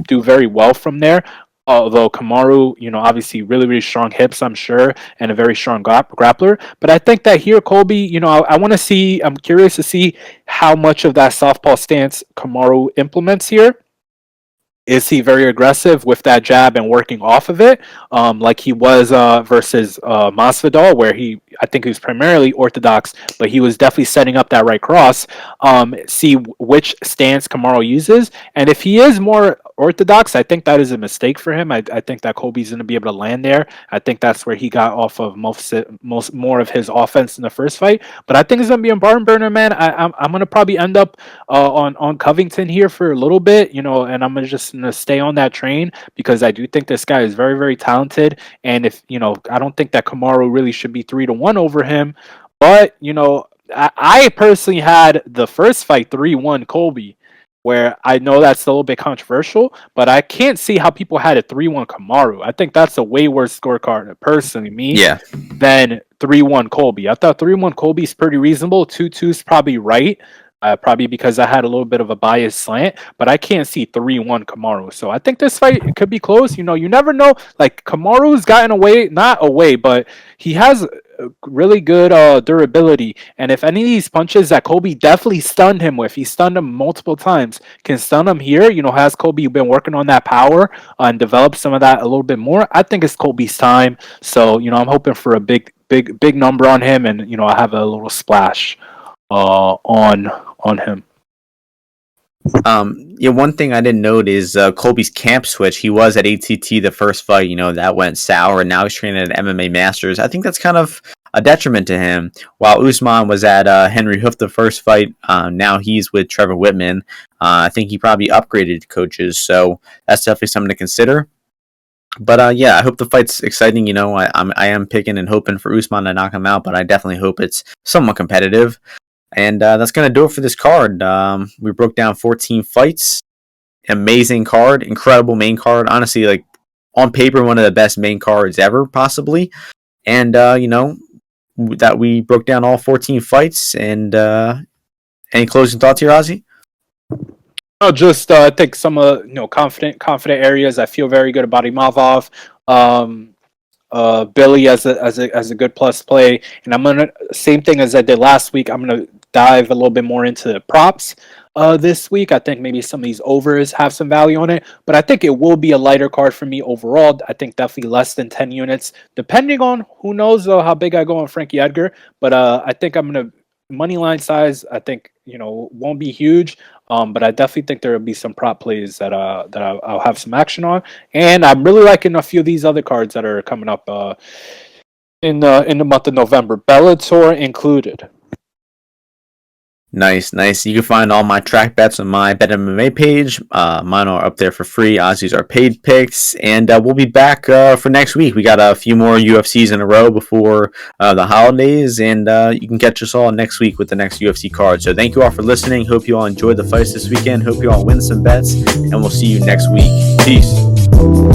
S2: do very well from there. Although Kamaru, obviously really, really strong hips, I'm sure, and a very strong grappler. But I think that here, Colby, I'm curious to see how much of that southpaw stance Kamaru implements here. Is he very aggressive with that jab and working off of it, like he was versus Masvidal, where I think he was primarily orthodox, but he was definitely setting up that right cross. See which stance Kamaru uses, and if he is more orthodox, I think that is a mistake for him. I think that Kobe's going to be able to land there. I think that's where he got off of more of his offense in the first fight. But I think it's going to be a barn burner, man. I'm going to probably end up on Covington here for a little bit, and I'm just going to stay on that train because I do think this guy is very, very talented. And if, I don't think that Kamaru really should be 3-1 over him. But, I personally had the first fight 3-1 Colby, where I know that's a little bit controversial, but I can't see how people had it 3-1 Kamaru. I think that's a way worse scorecard, personally, than 3-1 Colby. I thought 3-1 Colby is pretty reasonable. 2-2 is probably right. Probably because I had a little bit of a biased slant, but I can't see 3-1 Kamaru. So I think this fight could be close. You never know. Like, Kamaru's gotten away, not away, but he has really good durability. And if any of these punches that Kobe definitely stunned him with, he stunned him multiple times, can stun him here, has Kobe been working on that power and developed some of that a little bit more? I think it's Kobe's time. So, I'm hoping for a big number on him, and, I have a little splash on him.
S1: One thing I didn't note is Colby's camp switch. He was at ATT the first fight, that went sour, and now he's training at MMA Masters. I think that's kind of a detriment to him. While Usman was at Henry Hoof the first fight, now he's with Trevor Whitman. I think he probably upgraded coaches, so that's definitely something to consider. But I hope the fight's exciting. I am picking and hoping for Usman to knock him out, but I definitely hope it's somewhat competitive. And that's going to do it for this card. We broke down 14 fights. Amazing card. Incredible main card. Honestly, like, on paper, one of the best main cards ever, possibly. And, that we broke down all 14 fights. And any closing thoughts here, Ozzy?
S2: No, just I think some confident areas. I feel very good about Imavov. Billy as a good plus play, and I'm gonna, same thing as I did last week, I'm gonna dive a little bit more into the props this week. I think maybe some of these overs have some value on it, but I think it will be a lighter card for me overall. I think definitely less than 10 units, depending on, who knows though how big I go on Frankie Edgar. But I think I'm gonna, money line size, I think won't be huge. But I definitely think there will be some prop plays that I'll have some action on, and I'm really liking a few of these other cards that are coming up in the month of November, Bellator included.
S1: Nice, nice. You can find all my track bets on my Bet MMA page. Mine are up there for free. Ozzy's are paid picks, and we'll be back for next week. We got a few more UFCs in a row before the holidays, and you can catch us all next week with the next UFC card. So thank you all for listening. Hope you all enjoyed the fights this weekend. Hope you all win some bets, and we'll see you next week. Peace.